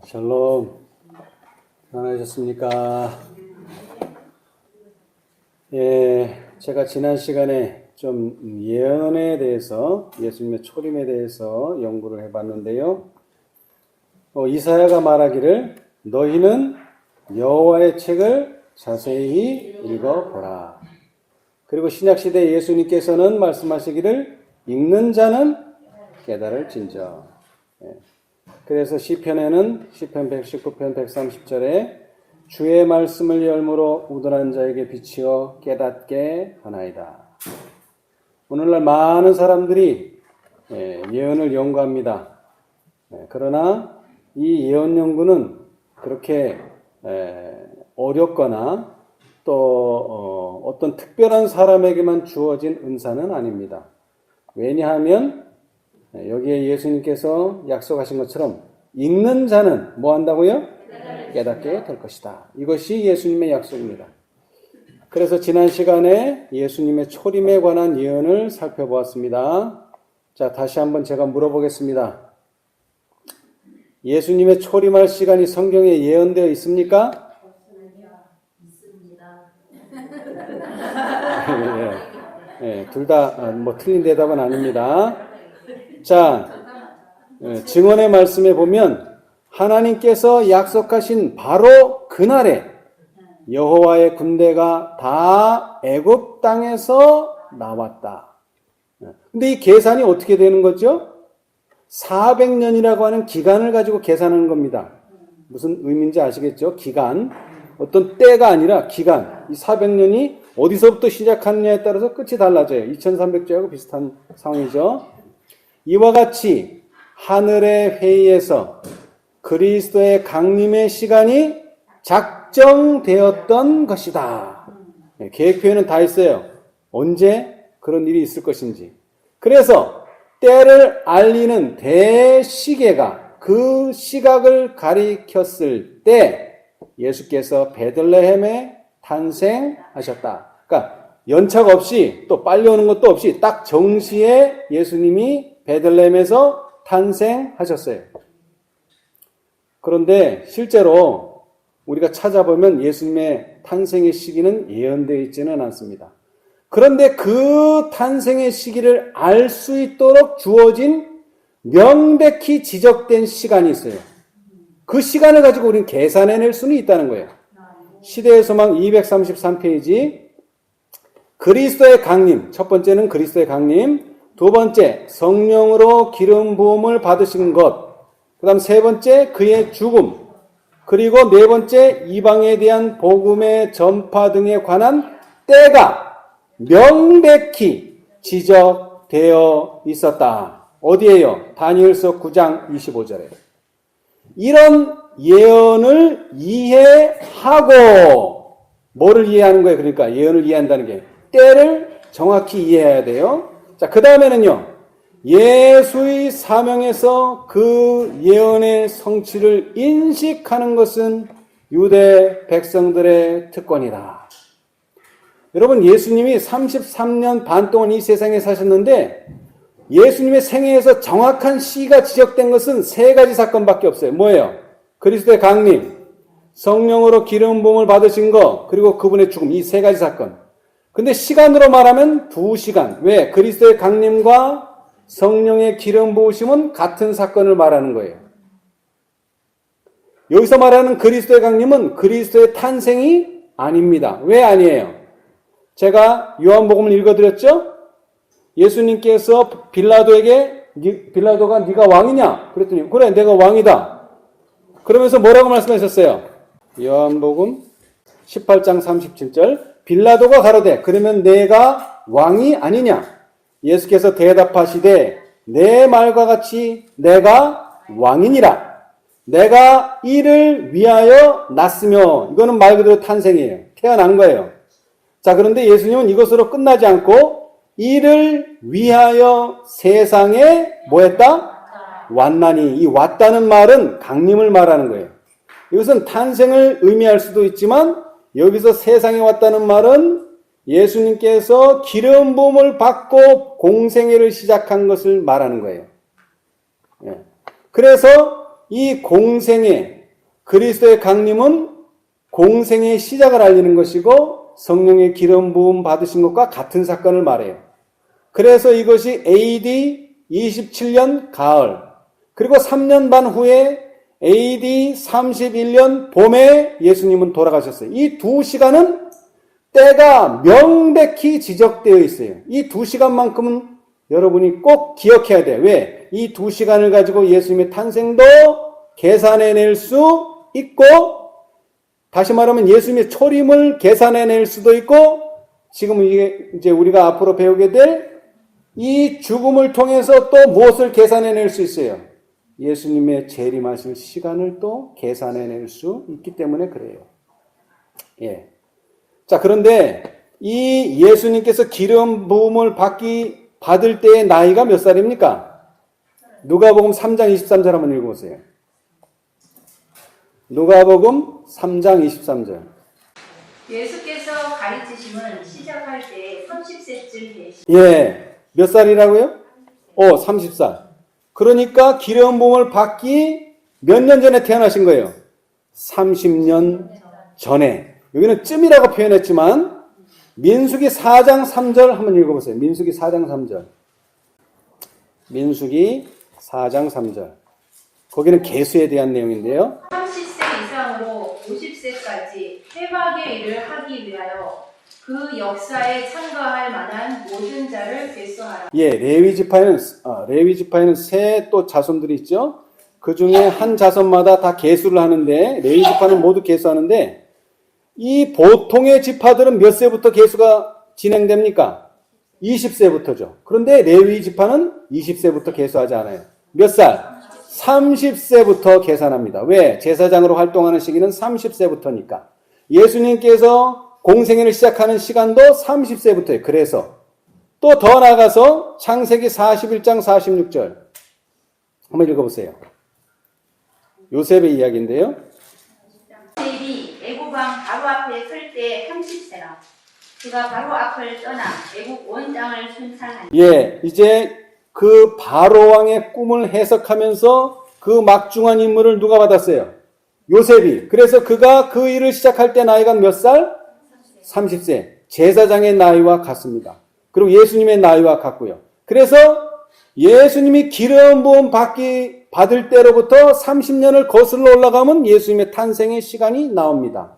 샬롬. 안녕하셨습니까? 제가 지난 시간에 좀 예언에 대해서, 예수님의 초림에 대해서 연구를 해봤는데요. 이사야가 말하기를 너희는 여호와의 책을 자세히 읽어보라. 그리고 신약시대 예수님께서는 말씀하시기를 읽는 자는 깨달을진저. 그래서 시편에는 시편 119편 130절에 주의 말씀을 열무로 우둔한 자에게 비치어 깨닫게 하나이다. 오늘날 많은 사람들이 예언을 연구합니다. 그러나 이 예언 연구는 그렇게 어렵거나 또 어떤 특별한 사람에게만 주어진 은사는 아닙니다. 왜냐하면 여기에 예수님께서 약속하신 것처럼 읽는 자는 뭐 한다고요? 깨닫게 될 것이다. 이것이 예수님의 약속입니다. 그래서 지난 시간에 예수님의 초림에 관한 예언을 살펴보았습니다. 자, 다시 한번 제가 물어보겠습니다. 예수님의 초림할 시간이 성경에 예언되어 있습니까? 있습니다. 둘 다 뭐 틀린 대답은 아닙니다. 자, 증언의 말씀에 보면 하나님께서 약속하신 바로 그날에 여호와의 군대가 다 애굽 땅에서 나왔다. 근데 이 계산이 어떻게 되는 거죠? 400년이라고 하는 기간을 가지고 계산하는 겁니다. 무슨 의미인지 아시겠죠? 기간. 어떤 때가 아니라 기간. 이 400년이 어디서부터 시작하느냐에 따라서 끝이 달라져요. 2300주하고 비슷한 상황이죠. 이와 같이 하늘의 회의에서 그리스도의 강림의 시간이 작정되었던 것이다. 계획 표현은 다 있어요. 언제 그런 일이 있을 것인지. 그래서 때를 알리는 대시계가 그 시각을 가리켰을 때 예수께서 베들레헴에 탄생하셨다. 그러니까 연착 없이 또 빨리 오는 것도 없이 딱 정시에 예수님이 베들레헴에서 탄생하셨어요. 그런데 실제로 우리가 찾아보면 예수님의 탄생의 시기는 예언되어 있지는 않습니다. 그런데 그 탄생의 시기를 알 수 있도록 주어진 명백히 지적된 시간이 있어요. 그 시간을 가지고 우리는 계산해낼 수는 있다는 거예요. 시대의 소망 233페이지 그리스도의 강림, 첫 번째는 그리스도의 강림, 두 번째 성령으로 기름 부음을 받으신 것, 그 다음 세 번째 그의 죽음, 그리고 네 번째 이방에 대한 복음의 전파 등에 관한 때가 명백히 지적되어 있었다. 어디에요? 다니엘서 9장 25절에. 이런 예언을 이해하고 뭐를 이해하는 거예요? 그러니까 예언을 이해한다는 게 때를 정확히 이해해야 돼요. 자, 그 다음에는요. 예수의 사명에서 그 예언의 성취를 인식하는 것은 유대 백성들의 특권이다. 여러분, 예수님이 33년 반 동안 이 세상에 사셨는데 예수님의 생애에서 정확한 시기가 지적된 것은 세 가지 사건밖에 없어요. 뭐예요? 그리스도의 강림, 성령으로 기름 부음을 받으신 것, 그리고 그분의 죽음, 이 세 가지 사건. 근데 시간으로 말하면 2시간. 왜? 그리스도의 강림과 성령의 기름 부으심은 같은 사건을 말하는 거예요. 여기서 말하는 그리스도의 강림은 그리스도의 탄생이 아닙니다. 왜 아니에요? 제가 요한복음을 읽어드렸죠? 예수님께서 빌라도에게 빌라도가 네가 왕이냐? 그랬더니 그래 내가 왕이다. 그러면서 뭐라고 말씀하셨어요? 요한복음 18장 37절 빌라도가 가로되 그러면 내가 왕이 아니냐? 예수께서 대답하시되 내 말과 같이 내가 왕이니라. 내가 이를 위하여 났으며 이거는 말 그대로 탄생이에요. 태어난 거예요. 자, 그런데 예수님은 이것으로 끝나지 않고 이를 위하여 세상에 뭐 했다? 왔나니. 이 왔다는 말은 강림을 말하는 거예요. 이것은 탄생을 의미할 수도 있지만 여기서 세상에 왔다는 말은 예수님께서 기름 부음을 받고 공생애를 시작한 것을 말하는 거예요. 그래서 이 공생애, 그리스도의 강림은 공생의 시작을 알리는 것이고 성령의 기름 부음 받으신 것과 같은 사건을 말해요. 그래서 이것이 AD 27년 가을, 그리고 3년 반 후에 AD 31년 봄에 예수님은 돌아가셨어요. 이 두 시간은 때가 명백히 지적되어 있어요. 이 두 시간만큼은 여러분이 꼭 기억해야 돼요. 왜? 이 두 시간을 가지고 예수님의 탄생도 계산해낼 수 있고, 다시 말하면 예수님의 초림을 계산해낼 수도 있고, 지금 이게 이제 우리가 앞으로 배우게 될 이 죽음을 통해서 또 무엇을 계산해낼 수 있어요? 예수님의 재림하실 시간을 또 계산해낼 수 있기 때문에 그래요. 예. 자, 그런데 이 예수님께서 기름 부음을 받을 때의 나이가 몇 살입니까? 누가복음 3장 23절 한번 읽어보세요. 누가복음 3장 23절. 예수께서 가르치심은 시작할 때 30세쯤 되시. 예. 몇 살이라고요? 30살. 그러니까 기름 부음을 받기 몇 년 전에 태어나신 거예요? 30년 전에. 여기는 쯤이라고 표현했지만 민수기 4장 3절 한번 읽어보세요. 민수기 4장 3절. 민수기 4장 3절. 거기는 계수에 대한 내용인데요. 30세 이상으로 50세까지 회막의 일을 하기 위하여 그 역사에 참가할 만한 모든 자를 계수하라. 예, 레위 지파에는 세 또 자손들이 있죠. 그 중에 한 자손마다 다 계수를 하는데 레위 지파는 모두 계수하는데 이 보통의 지파들은 몇 세부터 계수가 진행됩니까? 20세부터죠. 그런데 레위 지파는 20세부터 계수하지 않아요. 몇 살? 30세부터 계산합니다. 왜? 제사장으로 활동하는 시기는 30세부터니까. 예수님께서 공생애를 시작하는 시간도 30세부터예요. 그래서 또 더 나아가서 창세기 41장 46절 한번 읽어보세요. 요셉의 이야기인데요. 요셉이 애굽 왕 바로 앞에 설 때 30세라. 그가 바로 앞을 떠나 애굽 온 땅을 순찰하니. 예, 이제 그 바로 왕의 꿈을 해석하면서 그 막중한 임무를 누가 받았어요? 요셉이. 그래서 그가 그 일을 시작할 때 나이가 몇 살? 30세. 제사장의 나이와 같습니다. 그리고 예수님의 나이와 같고요. 그래서 예수님이 기름 부음 받을 때로부터 30년을 거슬러 올라가면 예수님의 탄생의 시간이 나옵니다.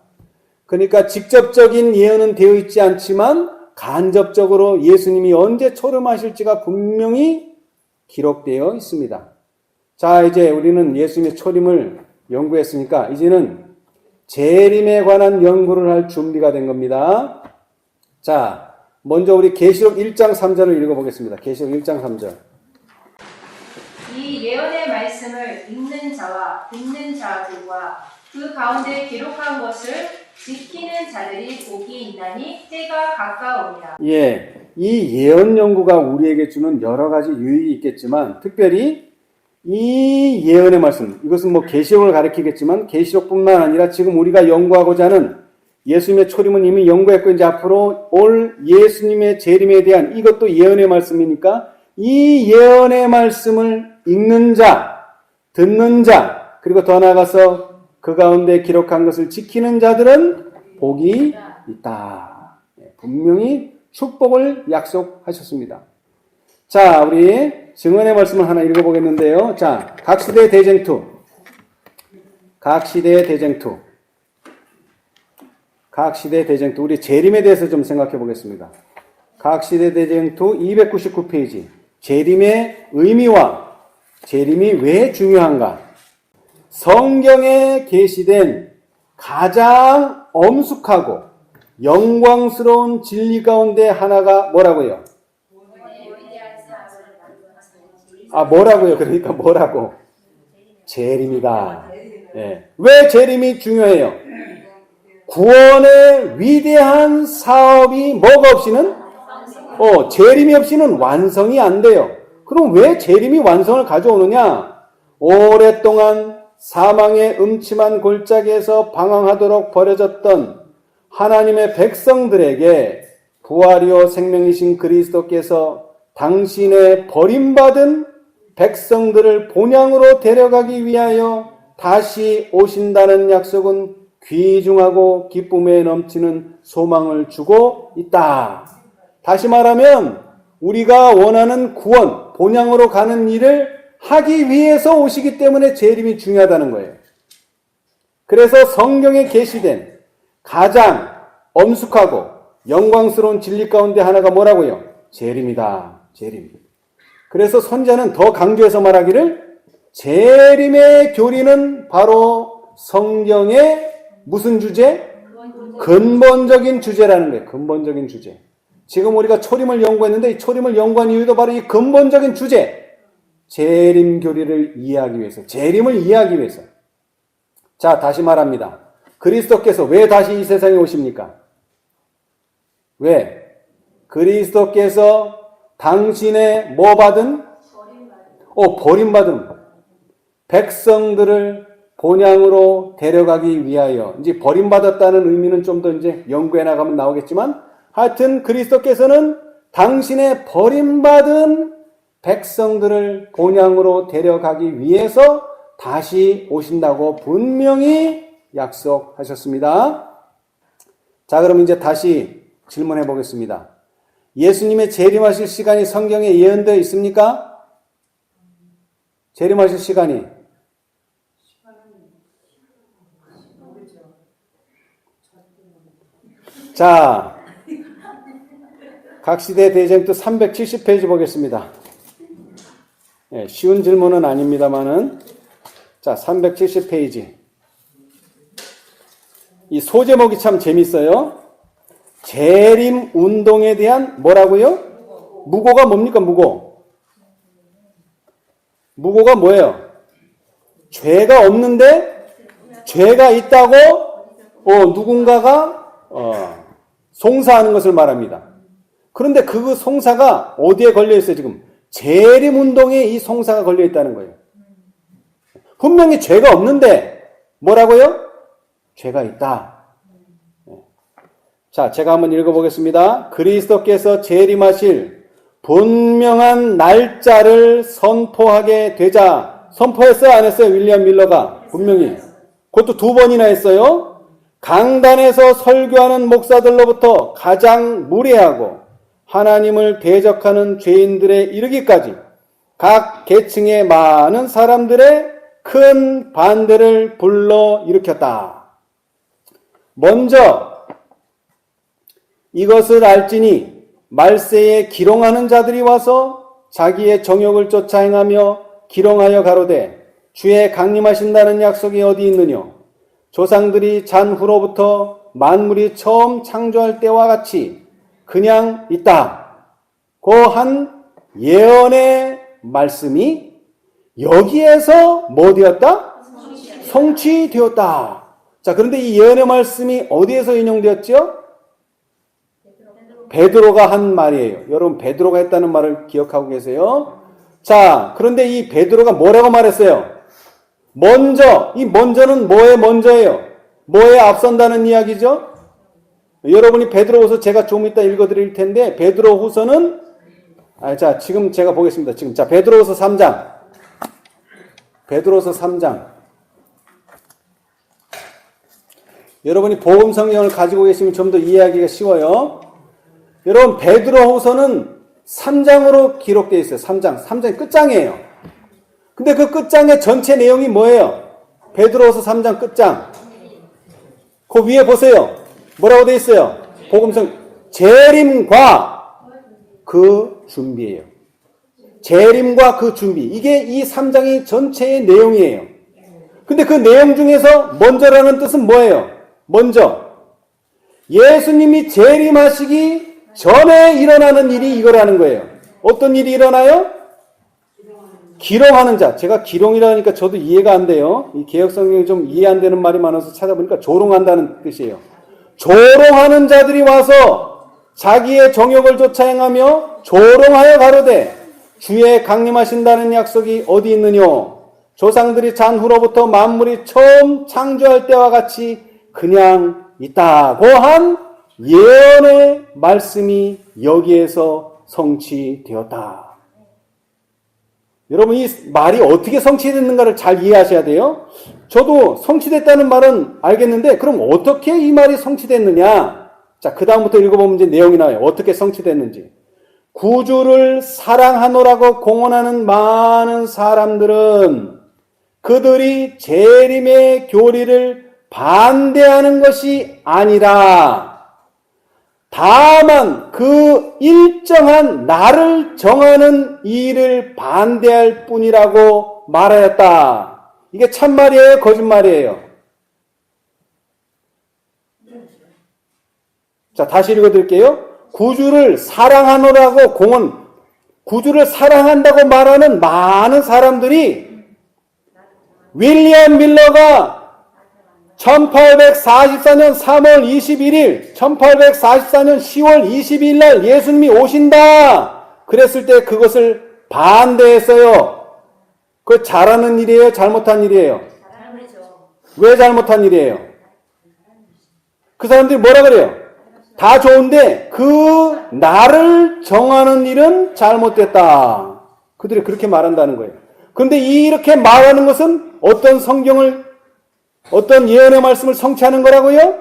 그러니까 직접적인 예언은 되어 있지 않지만 간접적으로 예수님이 언제 초림하실지가 분명히 기록되어 있습니다. 자, 이제 우리는 예수님의 초림을 연구했으니까 이제는 재림에 관한 연구를 할 준비가 된 겁니다. 자, 먼저 우리 계시록 1장 3절을 읽어보겠습니다. 계시록 1장 3절. 이 예언의 말씀을 읽는 자와 듣는 자들과 그 가운데 기록한 것을 지키는 자들이 복이 있나니 때가 가까우니라. 예, 이 예언 연구가 우리에게 주는 여러 가지 유익이 있겠지만 특별히 이 예언의 말씀, 이것은 뭐 계시록을 가리키겠지만 계시록뿐만 아니라 지금 우리가 연구하고자 하는 예수님의 초림은 이미 연구했고 이제 앞으로 올 예수님의 재림에 대한 이것도 예언의 말씀이니까 이 예언의 말씀을 읽는 자, 듣는 자, 그리고 더 나아가서 그 가운데 기록한 것을 지키는 자들은 복이 있다. 분명히 축복을 약속하셨습니다. 자, 우리 증언의 말씀을 하나 읽어보겠는데요. 자, 각시대 대쟁투. 각시대 대쟁투. 각시대 대쟁투. 우리 재림에 대해서 좀 생각해 보겠습니다. 각시대 대쟁투 299페이지. 재림의 의미와 재림이 왜 중요한가? 성경에 계시된 가장 엄숙하고 영광스러운 진리 가운데 하나가 뭐라고요? 뭐라고요? 그러니까 뭐라고? 재림이다. 예. 왜 재림이 중요해요? 구원의 위대한 사업이 뭐가 없이는? 재림이 없이는 완성이 안 돼요. 그럼 왜 재림이 완성을 가져오느냐? 오랫동안 사망의 음침한 골짜기에서 방황하도록 버려졌던 하나님의 백성들에게 부활이요 생명이신 그리스도께서 당신의 버림받은 백성들을 본향으로 데려가기 위하여 다시 오신다는 약속은 귀중하고 기쁨에 넘치는 소망을 주고 있다. 다시 말하면 우리가 원하는 구원, 본향으로 가는 일을 하기 위해서 오시기 때문에 재림이 중요하다는 거예요. 그래서 성경에 계시된 가장 엄숙하고 영광스러운 진리 가운데 하나가 뭐라고요? 재림이다. 재림. 그래서 선자는 더 강조해서 말하기를 재림의 교리는 바로 성경의 무슨 주제? 근본적인 주제라는 거예요. 근본적인 주제. 지금 우리가 초림을 연구했는데 이 초림을 연구한 이유도 바로 이 근본적인 주제. 재림 교리를 이해하기 위해서. 재림을 이해하기 위해서. 자, 다시 말합니다. 그리스도께서 왜 다시 이 세상에 오십니까? 왜? 그리스도께서 당신의 뭐 받은? 버림받은 백성들을 본향으로 데려가기 위하여. 이제 버림받았다는 의미는 좀 더 이제 연구해 나가면 나오겠지만 하여튼 그리스도께서는 당신의 버림받은 백성들을 본향으로 데려가기 위해서 다시 오신다고 분명히 약속하셨습니다. 자, 그럼 이제 다시 질문해 보겠습니다. 예수님의 재림하실 시간이 성경에 예언되어 있습니까? 재림하실 시간이. 자, 각시대 대쟁투 370페이지 보겠습니다. 쉬운 질문은 아닙니다만은, 자, 370페이지. 이 소제목이 참 재밌어요. 재림 운동에 대한 뭐라고요? 무고가 뭡니까, 무고? 무고가 뭐예요? 죄가 없는데 죄가 있다고 누군가가 송사하는 것을 말합니다. 그런데 그 송사가 어디에 걸려있어요, 지금? 재림운동에 이 송사가 걸려있다는 거예요. 분명히 죄가 없는데 뭐라고요? 죄가 있다. 자, 제가 한번 읽어보겠습니다. 그리스도께서 재림하실 분명한 날짜를 선포하게 되자. 선포했어요, 안 했어요? 윌리엄 밀러가 분명히. 그것도 2번이나 했어요. 강단에서 설교하는 목사들로부터 가장 무례하고 하나님을 대적하는 죄인들에 이르기까지 각 계층의 많은 사람들의 큰 반대를 불러 일으켰다. 먼저 이것을 알지니 말세에 기롱하는 자들이 와서 자기의 정욕을 쫓아 행하며 기롱하여 가로되 주의 강림하신다는 약속이 어디 있느뇨? 조상들이 잔 후로부터 만물이 처음 창조할 때와 같이 그냥 있다. 그 한 예언의 말씀이 여기에서 뭐 되었다? 성취되었다. 자, 그런데 이 예언의 말씀이 어디에서 인용되었죠? 베드로가 한 말이에요. 여러분, 베드로가 했다는 말을 기억하고 계세요? 자, 그런데 이 베드로가 뭐라고 말했어요? 먼저, 이 먼저는 뭐의 먼저예요? 뭐에 앞선다는 이야기죠? 여러분이 베드로후서 제가 좀 이따 읽어드릴 텐데, 베드로후서는, 자, 지금 제가 보겠습니다. 지금, 자, 베드로후서 3장. 베드로후서 3장. 여러분이 복음 성경을 가지고 계시면 좀 더 이해하기가 쉬워요. 여러분, 베드로후서는 3장으로 기록되어 있어요. 3장이 끝장이에요. 근데 그 끝장의 전체 내용이 뭐예요? 베드로후서 3장 끝장. 그 위에 보세요. 뭐라고 되어 있어요? 복음성 재림과 그 준비예요. 재림과 그 준비. 이게 이 3장의 전체의 내용이에요. 근데 그 내용 중에서 먼저라는 뜻은 뭐예요? 먼저. 예수님이 재림하시기 전에 일어나는 일이 이거라는 거예요. 어떤 일이 일어나요? 기롱하는 자. 제가 기롱이라 하니까 저도 이해가 안 돼요. 이 개혁성경이 좀 이해 안 되는 말이 많아서 찾아보니까 조롱한다는 뜻이에요. 조롱하는 자들이 와서 자기의 정욕을 쫓아 행하며 조롱하여 가로되 주의 강림하신다는 약속이 어디 있느뇨? 조상들이 잔 후로부터 만물이 처음 창조할 때와 같이 그냥 있다고 한 예언의 말씀이 여기에서 성취되었다. 여러분, 이 말이 어떻게 성취됐는가를 잘 이해하셔야 돼요. 저도 성취됐다는 말은 알겠는데 그럼 어떻게 이 말이 성취됐느냐? 자, 그 다음부터 읽어보면 이제 내용이 나와요. 어떻게 성취됐는지. 구주를 사랑하노라고 공언하는 많은 사람들은 그들이 재림의 교리를 반대하는 것이 아니라 다만 그 일정한 날을 정하는 일을 반대할 뿐이라고 말하였다. 이게 참말이에요? 거짓말이에요? 자, 다시 읽어드릴게요. 구주를 사랑하노라고 구주를 사랑한다고 말하는 많은 사람들이 윌리엄 밀러가 1844년 3월 21일, 1844년 10월 22일 날 예수님이 오신다. 그랬을 때 그것을 반대했어요. 그거 잘하는 일이에요? 잘못한 일이에요? 왜 잘못한 일이에요? 그 사람들이 뭐라 그래요? 다 좋은데 그 날을 정하는 일은 잘못됐다. 그들이 그렇게 말한다는 거예요. 그런데 이렇게 말하는 것은 어떤 예언의 말씀을 성취하는 거라고요?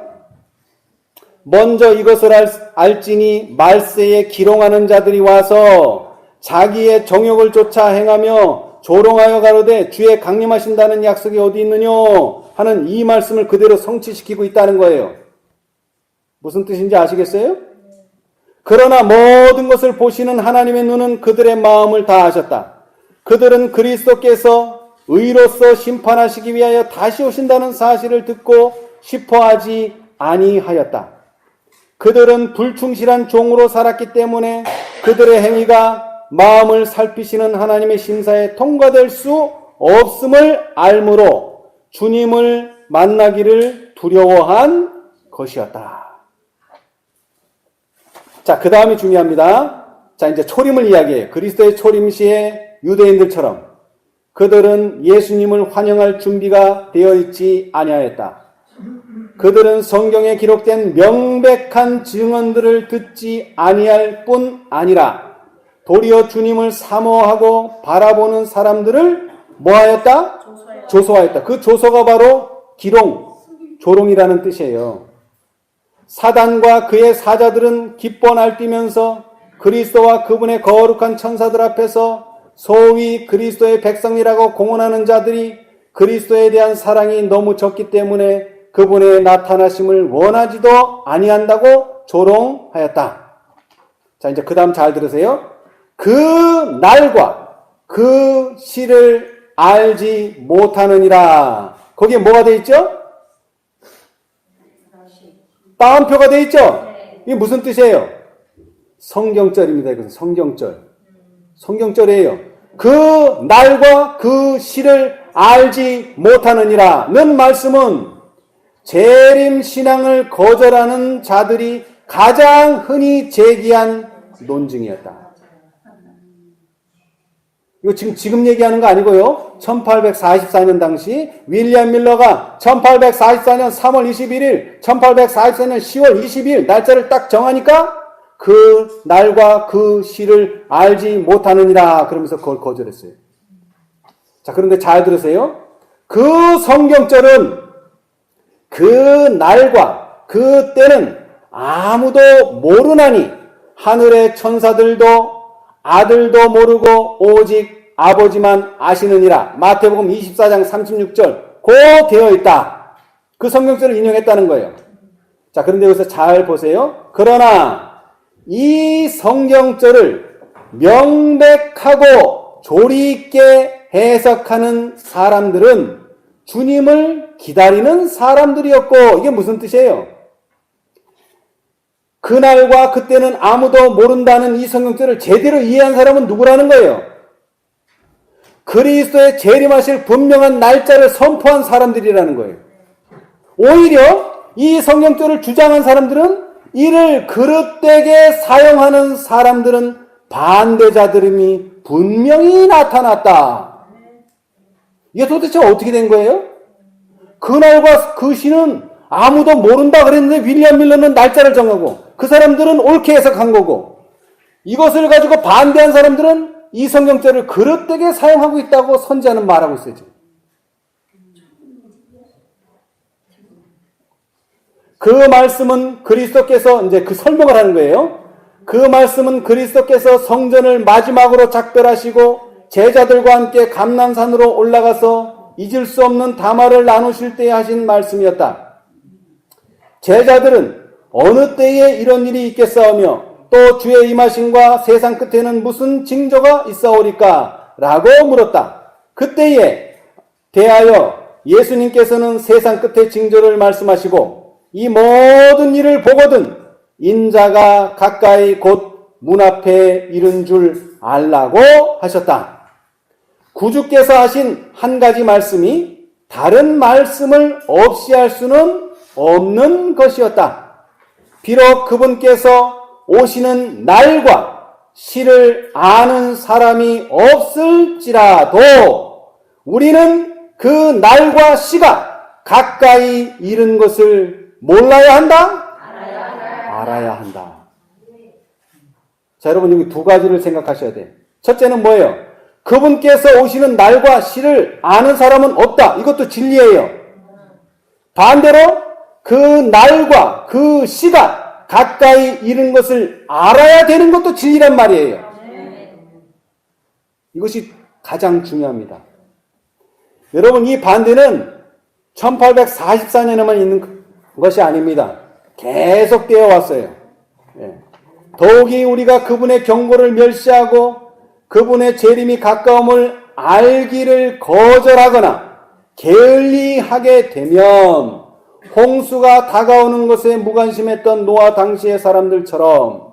먼저 이것을 알지니 말세에 기롱하는 자들이 와서 자기의 정욕을 쫓아 행하며 조롱하여 가로되 주의 강림하신다는 약속이 어디 있느냐 하는 이 말씀을 그대로 성취시키고 있다는 거예요. 무슨 뜻인지 아시겠어요? 그러나 모든 것을 보시는 하나님의 눈은 그들의 마음을 다 아셨다. 그들은 그리스도께서 의로서 심판하시기 위하여 다시 오신다는 사실을 듣고 싶어하지 아니하였다. 그들은 불충실한 종으로 살았기 때문에 그들의 행위가 마음을 살피시는 하나님의 심사에 통과될 수 없음을 알므로 주님을 만나기를 두려워한 것이었다. 자, 그 다음이 중요합니다. 자, 이제 초림을 이야기해요. 그리스도의 초림 시에 유대인들처럼 그들은 예수님을 환영할 준비가 되어 있지 아니하였다. 그들은 성경에 기록된 명백한 증언들을 듣지 아니할 뿐 아니라 도리어 주님을 사모하고 바라보는 사람들을 뭐하였다? 조소하였다. 그 조소가 바로 조롱이라는 뜻이에요. 사단과 그의 사자들은 기뻐 날뛰면서 그리스도와 그분의 거룩한 천사들 앞에서 소위 그리스도의 백성이라고 공언하는 자들이 그리스도에 대한 사랑이 너무 적기 때문에 그분의 나타나심을 원하지도 아니한다고 조롱하였다. 자, 이제 그 다음 잘 들으세요. 그 날과 그 시를 알지 못하느니라. 거기에 뭐가 돼 있죠? 따옴표가 돼 있죠? 이게 무슨 뜻이에요? 성경절입니다. 이것은 성경절이에요. 그 날과 그 시를 알지 못하느니라는 말씀은 재림신앙을 거절하는 자들이 가장 흔히 제기한 논증이었다. 이거 지금 얘기하는 거 아니고요. 1844년 당시 윌리엄 밀러가 1844년 3월 21일, 1844년 10월 22일 날짜를 딱 정하니까 그 날과 그 시를 알지 못하느니라 그러면서 그걸 거절했어요. 자, 그런데 잘 들으세요. 그 성경절은 그 날과 그 때는 아무도 모르나니 하늘의 천사들도 아들도 모르고 오직 아버지만 아시느니라. 마태복음 24장 36절 고 되어 있다. 그 성경절을 인용했다는 거예요. 자, 그런데 여기서 잘 보세요. 그러나 이 성경절을 명백하고 조리 있게 해석하는 사람들은 주님을 기다리는 사람들이었고, 이게 무슨 뜻이에요? 그날과 그때는 아무도 모른다는 이 성경절을 제대로 이해한 사람은 누구라는 거예요? 그리스도의 재림하실 분명한 날짜를 선포한 사람들이라는 거예요. 오히려 이 성경절을 주장한 사람들은 이를 그릇되게 사용하는 사람들은 반대자들임이 분명히 나타났다. 이게 도대체 어떻게 된 거예요? 그날과 그 시는 아무도 모른다 그랬는데 윌리엄 밀러는 날짜를 정하고 그 사람들은 옳게 해석한 거고, 이것을 가지고 반대한 사람들은 이 성경절을 그릇되게 사용하고 있다고 선지자는 말하고 있어요. 지금. 그 말씀은 그리스도께서 이제 그 설명을 하는 거예요. 그 말씀은 그리스도께서 성전을 마지막으로 작별하시고 제자들과 함께 감람산으로 올라가서 잊을 수 없는 담화를 나누실 때에 하신 말씀이었다. 제자들은 어느 때에 이런 일이 있겠사오며 또 주의 임하심과 세상 끝에는 무슨 징조가 있사오리까? 라고 물었다. 그때에 대하여 예수님께서는 세상 끝의 징조를 말씀하시고 이 모든 일을 보거든 인자가 가까이 곧 문 앞에 이른 줄 알라고 하셨다. 구주께서 하신 한 가지 말씀이 다른 말씀을 없이 할 수는 없는 것이었다. 비록 그분께서 오시는 날과 시를 아는 사람이 없을지라도 우리는 그 날과 시가 가까이 이른 것을 몰라야 한다? 알아야 한다. 자, 여러분 여기 두 가지를 생각하셔야 돼요. 첫째는 뭐예요? 그분께서 오시는 날과 시를 아는 사람은 없다. 이것도 진리예요. 반대로 그 날과 그 시가 가까이 이른 것을 알아야 되는 것도 진리란 말이에요. 이것이 가장 중요합니다. 여러분 이 반대는 1844년에만 있는 것이 아닙니다. 계속 되어 왔어요. 더욱이 우리가 그분의 경고를 멸시하고 그분의 재림이 가까움을 알기를 거절하거나 게을리하게 되면 홍수가 다가오는 것에 무관심했던 노아 당시의 사람들처럼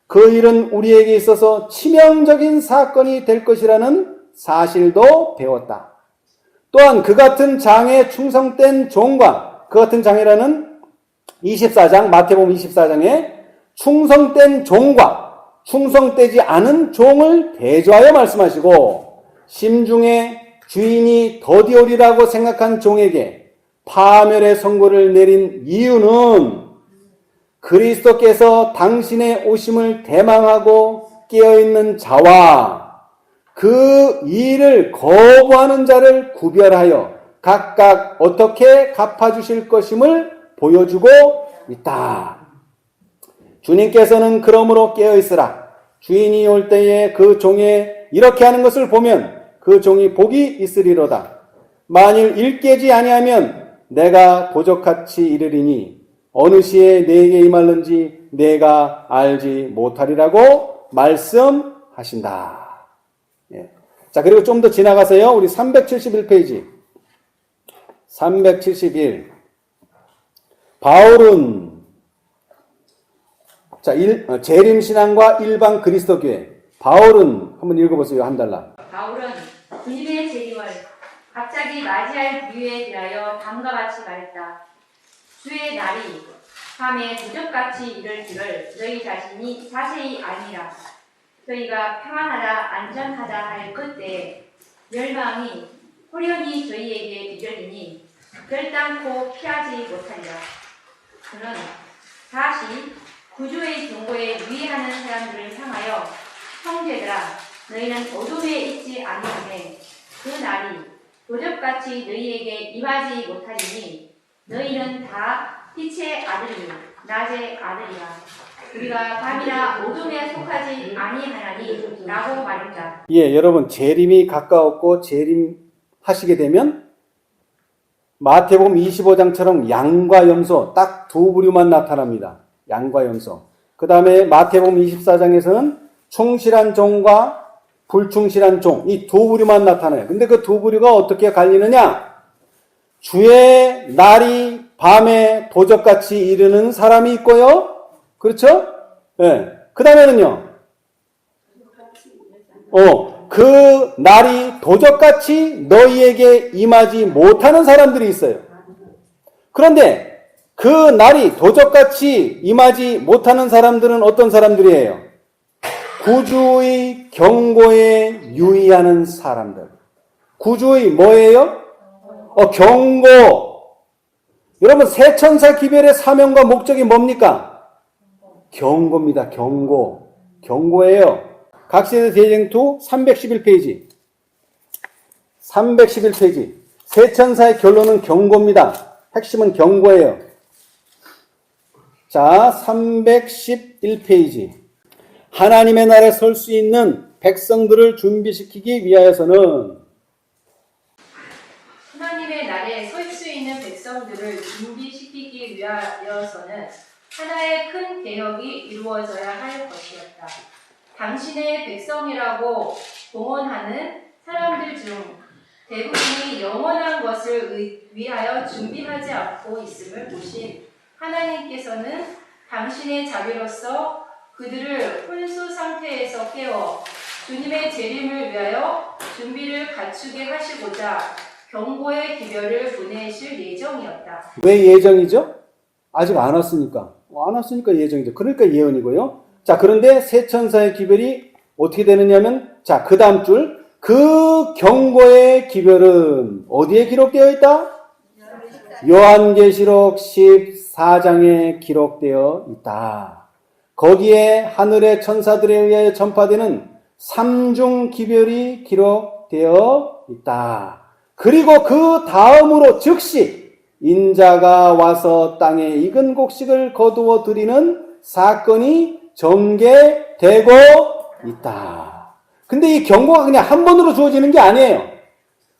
그 일은 우리에게 있어서 치명적인 사건이 될 것이라는 사실도 배웠다. 또한 그 같은 장에 충성된 종과 그 같은 장이라는 24장 마태복음 24장에 충성된 종과 충성되지 않은 종을 대조하여 말씀하시고 심중에 주인이 더디오리라고 생각한 종에게 파멸의 선고를 내린 이유는 그리스도께서 당신의 오심을 대망하고 깨어있는 자와 그 일을 거부하는 자를 구별하여 각각 어떻게 갚아주실 것임을 보여주고 있다. 주님께서는 그러므로 깨어있으라. 주인이 올 때에 그 종에 이렇게 하는 것을 보면 그 종이 복이 있으리로다. 만일 일깨지 아니하면 내가 도적같이 이르리니 어느 시에 내게 임할는지 내가 알지 못하리라고 말씀하신다. 예. 자, 그리고 좀 더 지나가세요. 우리 371페이지. 371. 바울은 자, 재림신앙과 일반 그리스도교회. 바울은 한번 읽어보세요. 한 달라. 바울은 주님의 재림을 갑자기 맞이할 이유에 대하여 다음과 같이 말했다. 주의 날이 밤에 도적같이 이를 줄을 너희 자신이 자세히 아니라 저희가 평안하다 안전하다 할 그때 멸망이 호련히 저희에게 이르리니 결단코 피하지 못하리라. 그는 다시 구주의 경고에 유의하는 사람들을 향하여 형제들아 너희는 어둠에 있지 아니하매 그 날이 도적같이 너희에게 임하지 못하리니 너희는 다 빛의 아들이니 낮의 아들이라. 우리가 밤이나 어둠에 속하지 아니하나니 라고 말했다. 예, 여러분 재림이 가까웠고 재림하시게 되면 마태복음 25장처럼 양과 염소 딱 두 부류만 나타납니다. 양과 염소. 그 다음에 마태복음 24장에서는 충실한 종과 불충실한 종, 이 두 부류만 나타나요. 근데 그 두 부류가 어떻게 갈리느냐? 주의 날이 밤에 도적같이 이르는 사람이 있고요. 그렇죠? 예. 그 다음에는요. 그 날이 도적같이 너희에게 임하지 못하는 사람들이 있어요. 그런데 그 날이 도적같이 임하지 못하는 사람들은 어떤 사람들이에요? 구주의 경고에 유의하는 사람들. 구주의 뭐예요? 경고. 여러분 새 천사 기별의 사명과 목적이 뭡니까? 경고입니다. 경고. 경고예요. 각시대 대쟁투 311페이지. 311페이지. 새 천사의 결론은 경고입니다. 핵심은 경고예요. 자, 311페이지. 하나님의 날에 설 수 있는 백성들을 준비시키기 위하여서는 하나님의 날에 설 수 있는 백성들을 준비시키기 위하여서는 하나의 큰 개혁이 이루어져야 할 것이었다. 당신의 백성이라고 봉헌하는 사람들 중 대부분이 영원한 것을 위하여 준비하지 않고 있음을 보신 하나님께서는 당신의 자비로서 그들을 혼수 상태에서 깨워 주님의 재림을 위하여 준비를 갖추게 하시고자 경고의 기별을 보내실 예정이었다. 왜 예정이죠? 아직 안 왔으니까. 안 왔으니까 예정이죠. 그러니까 예언이고요. 자, 그런데 새 천사의 기별이 어떻게 되느냐면, 자, 그 다음 줄. 그 경고의 기별은 어디에 기록되어 있다? 요한계시록 14장에 기록되어 있다. 거기에 하늘의 천사들에 의하여 전파되는 삼중 기별이 기록되어 있다. 그리고 그 다음으로 즉시 인자가 와서 땅에 익은 곡식을 거두어 드리는 사건이 전개되고 있다. 근데 이 경고가 그냥 한 번으로 주어지는 게 아니에요.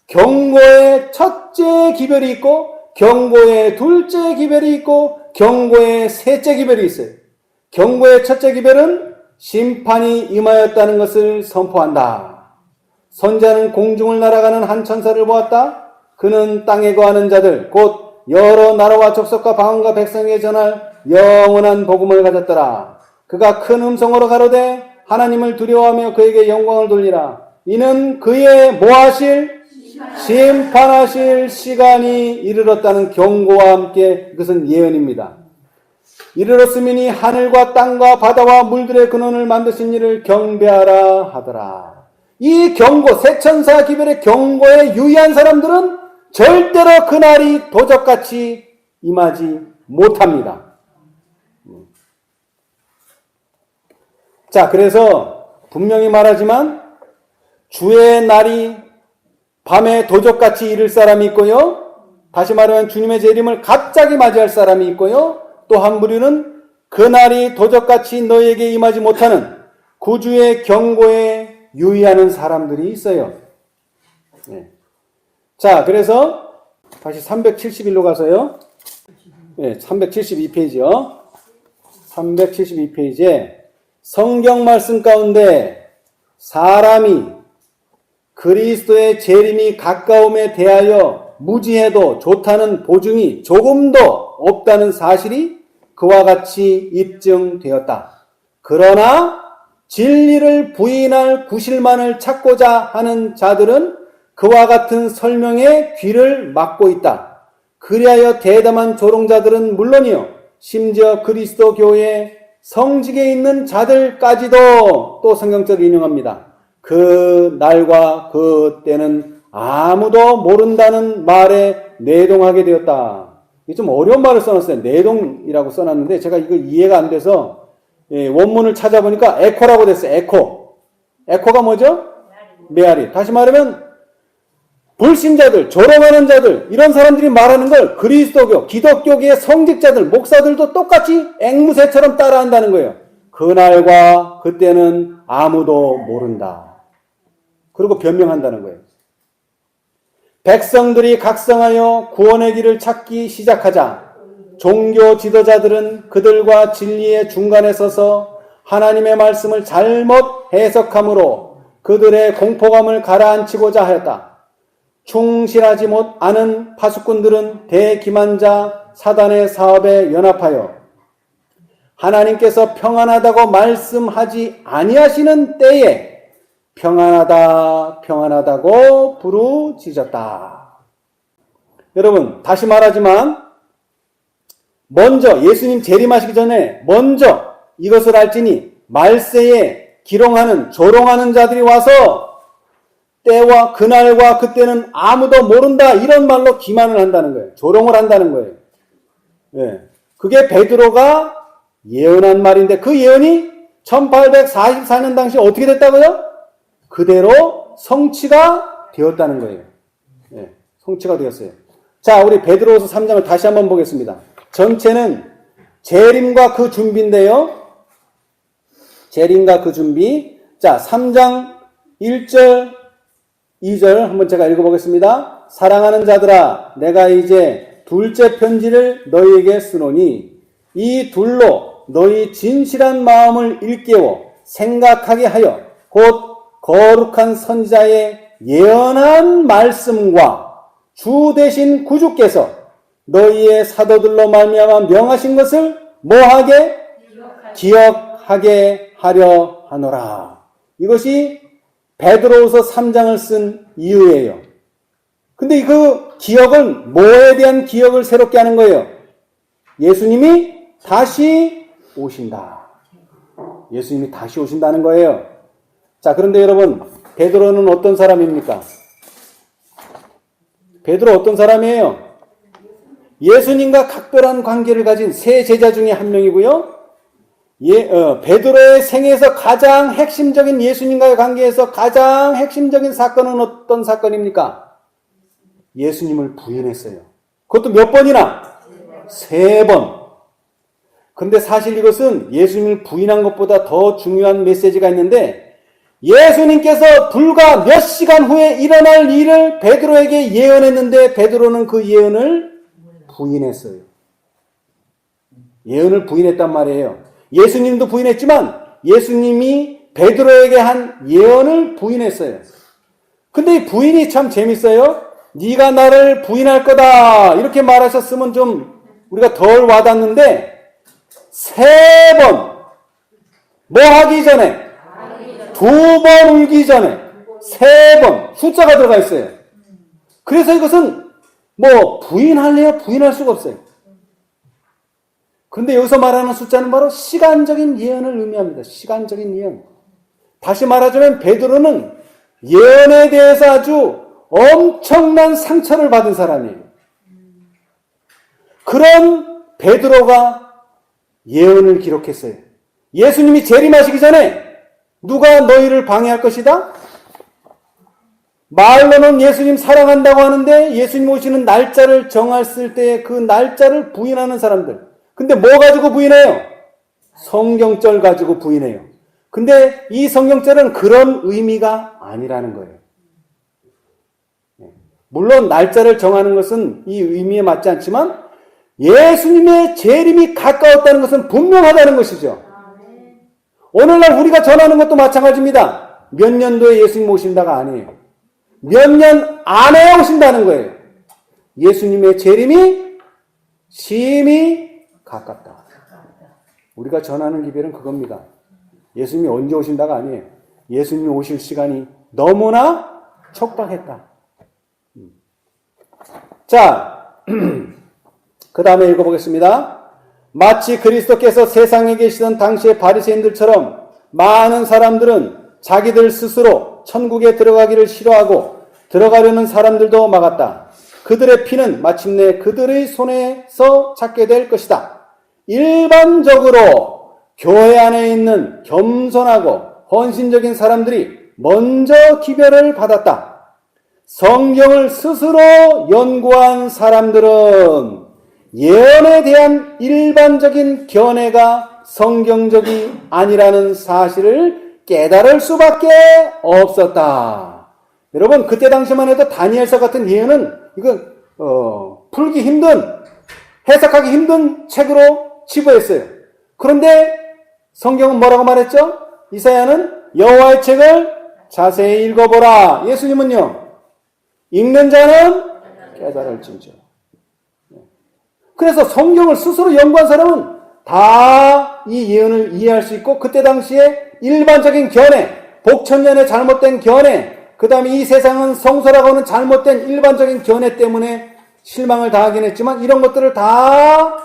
경고의 첫째 기별이 있고, 경고의 둘째 기별이 있고, 경고의 셋째 기별이 있어요. 경고의 첫째 기별은 심판이 임하였다는 것을 선포한다. 선지자는 공중을 날아가는 한 천사를 보았다. 그는 땅에 거하는 자들, 곧 여러 나라와 족속과 방언과 백성에게 전할 영원한 복음을 가졌더라. 그가 큰 음성으로 가로되 하나님을 두려워하며 그에게 영광을 돌리라. 이는 그의 뭐하실? 심판하실 시간이 이르렀다는 경고와 함께 그것은 예언입니다. 이르렀으니 하늘과 땅과 바다와 물들의 근원을 만드신 이를 경배하라 하더라. 이 경고, 새천사 기별의 경고에 유의한 사람들은 절대로 그날이 도적같이 임하지 못합니다. 자, 그래서 분명히 말하지만 주의 날이 밤에 도적같이 이를 사람이 있고요. 다시 말하면 주님의 재림을 갑자기 맞이할 사람이 있고요. 또 한 부류는 그날이 도적같이 너희에게 임하지 못하는 구주의 경고에 유의하는 사람들이 있어요. 네. 자, 그래서 다시 371로 가서요. 네, 372페이지요. 372페이지에 성경 말씀 가운데 사람이 그리스도의 재림이 가까움에 대하여 무지해도 좋다는 보증이 조금도 없다는 사실이 그와 같이 입증되었다. 그러나 진리를 부인할 구실만을 찾고자 하는 자들은 그와 같은 설명에 귀를 막고 있다. 그리하여 대담한 조롱자들은 물론이요, 심지어 그리스도 교회의 성직에 있는 자들까지도 또 성경적으로 인용합니다. 그 날과 그 때는 아무도 모른다는 말에 내동하게 되었다. 이게 좀 어려운 말을 써놨어요. 내동이라고 써놨는데 제가 이거 이해가 안 돼서 원문을 찾아보니까 에코라고 됐어요. 에코. 에코가 뭐죠? 메아리. 다시 말하면 불신자들, 조롱하는 자들, 이런 사람들이 말하는 걸 그리스도교, 기독교계의 성직자들, 목사들도 똑같이 앵무새처럼 따라한다는 거예요. 그날과 그때는 아무도 모른다. 그리고 변명한다는 거예요. 백성들이 각성하여 구원의 길을 찾기 시작하자 종교 지도자들은 그들과 진리의 중간에 서서 하나님의 말씀을 잘못 해석함으로 그들의 공포감을 가라앉히고자 하였다. 충실하지 못하는 파수꾼들은 대기만자 사단의 사업에 연합하여 하나님께서 평안하다고 말씀하지 아니하시는 때에 평안하다, 평안하다고 부르짖었다. 여러분, 다시 말하지만 먼저 예수님 재림하시기 전에 먼저 이것을 알지니 말세에 기롱하는, 조롱하는 자들이 와서 때와 그날과 그때는 아무도 모른다, 이런 말로 기만을 한다는 거예요. 조롱을 한다는 거예요. 네. 그게 베드로가 예언한 말인데 그 예언이 1844년 당시 어떻게 됐다고요? 그대로 성취가 되었다는 거예요. 네, 성취가 되었어요. 자, 우리 베드로후서 3장을 다시 한번 보겠습니다. 전체는 재림과 그 준비인데요. 재림과 그 준비. 자, 3장 1절, 2절 한번 제가 읽어보겠습니다. 사랑하는 자들아, 내가 이제 둘째 편지를 너희에게 쓰노니 이 둘로 너희 진실한 마음을 일깨워 생각하게 하여 곧 거룩한 선지자의 예언한 말씀과 주 되신 구주께서 너희의 사도들로 말미암아 명하신 것을 뭐하게? 기억하게 하려 하노라. 이것이 베드로후서 3장을 쓴 이유예요. 근데 그 기억은 뭐에 대한 기억을 새롭게 하는 거예요? 예수님이 다시 오신다. 예수님이 다시 오신다는 거예요. 자, 그런데 여러분, 베드로는 어떤 사람입니까? 베드로 어떤 사람이에요? 예수님과 각별한 관계를 가진 세 제자 중에 한 명이고요. 베드로의 생애에서 가장 핵심적인, 예수님과의 관계에서 가장 핵심적인 사건은 어떤 사건입니까? 예수님을 부인했어요. 그것도 몇 번이나? 3번. 그런데 사실 이것은 예수님을 부인한 것보다 더 중요한 메시지가 있는데, 예수님께서 불과 몇 시간 후에 일어날 일을 베드로에게 예언했는데 베드로는 그 예언을 부인했어요. 예언을 부인했단 말이에요. 예수님도 부인했지만 예수님이 베드로에게 한 예언을 부인했어요. 근데 이 부인이 참 재밌어요. 네가 나를 부인할 거다 이렇게 말하셨으면 좀 우리가 덜 와닿는데 3번 뭐 하기 전에 2번 울기 전에 3번 숫자가 들어가 있어요. 그래서 이것은 뭐 부인할래요? 부인할 수가 없어요. 근데 여기서 말하는 숫자는 바로 시간적인 예언을 의미합니다. 시간적인 예언. 다시 말하자면 베드로는 예언에 대해서 아주 엄청난 상처를 받은 사람이에요. 그런 베드로가 예언을 기록했어요. 예수님이 재림하시기 전에 누가 너희를 방해할 것이다? 말로는 예수님 사랑한다고 하는데 예수님 오시는 날짜를 정했을 때 그 날짜를 부인하는 사람들. 근데 뭐 가지고 부인해요? 성경절 가지고 부인해요. 근데 이 성경절은 그런 의미가 아니라는 거예요. 물론 날짜를 정하는 것은 이 의미에 맞지 않지만 예수님의 재림이 가까웠다는 것은 분명하다는 것이죠. 오늘날 우리가 전하는 것도 마찬가지입니다. 몇 년도에 예수님 오신다가 아니에요. 몇 년 안에 오신다는 거예요. 예수님의 재림이 심히 가깝다. 우리가 전하는 기별은 그겁니다. 예수님이 언제 오신다가 아니에요. 예수님이 오실 시간이 너무나 촉박했다. 자, 그 다음에 읽어보겠습니다. 마치 그리스도께서 세상에 계시던 당시의 바리새인들처럼 많은 사람들은 자기들 스스로 천국에 들어가기를 싫어하고 들어가려는 사람들도 막았다. 그들의 피는 마침내 그들의 손에서 찾게 될 것이다. 일반적으로 교회 안에 있는 겸손하고 헌신적인 사람들이 먼저 기별을 받았다. 성경을 스스로 연구한 사람들은 예언에 대한 일반적인 견해가 성경적이 아니라는 사실을 깨달을 수밖에 없었다. 여러분, 그때 당시만 해도 다니엘서 같은 예언은 이건 풀기 힘든, 해석하기 힘든 책으로 치부했어요. 그런데 성경은 뭐라고 말했죠? 이사야는 여호와의 책을 자세히 읽어보라. 예수님은요, 읽는 자는 깨달을진저. 그래서 성경을 스스로 연구한 사람은 다 이 예언을 이해할 수 있고, 그때 당시에 일반적인 견해, 복천년의 잘못된 견해, 그 다음에 이 세상은 성소라고 하는 잘못된 일반적인 견해 때문에 실망을 당하긴 했지만 이런 것들을 다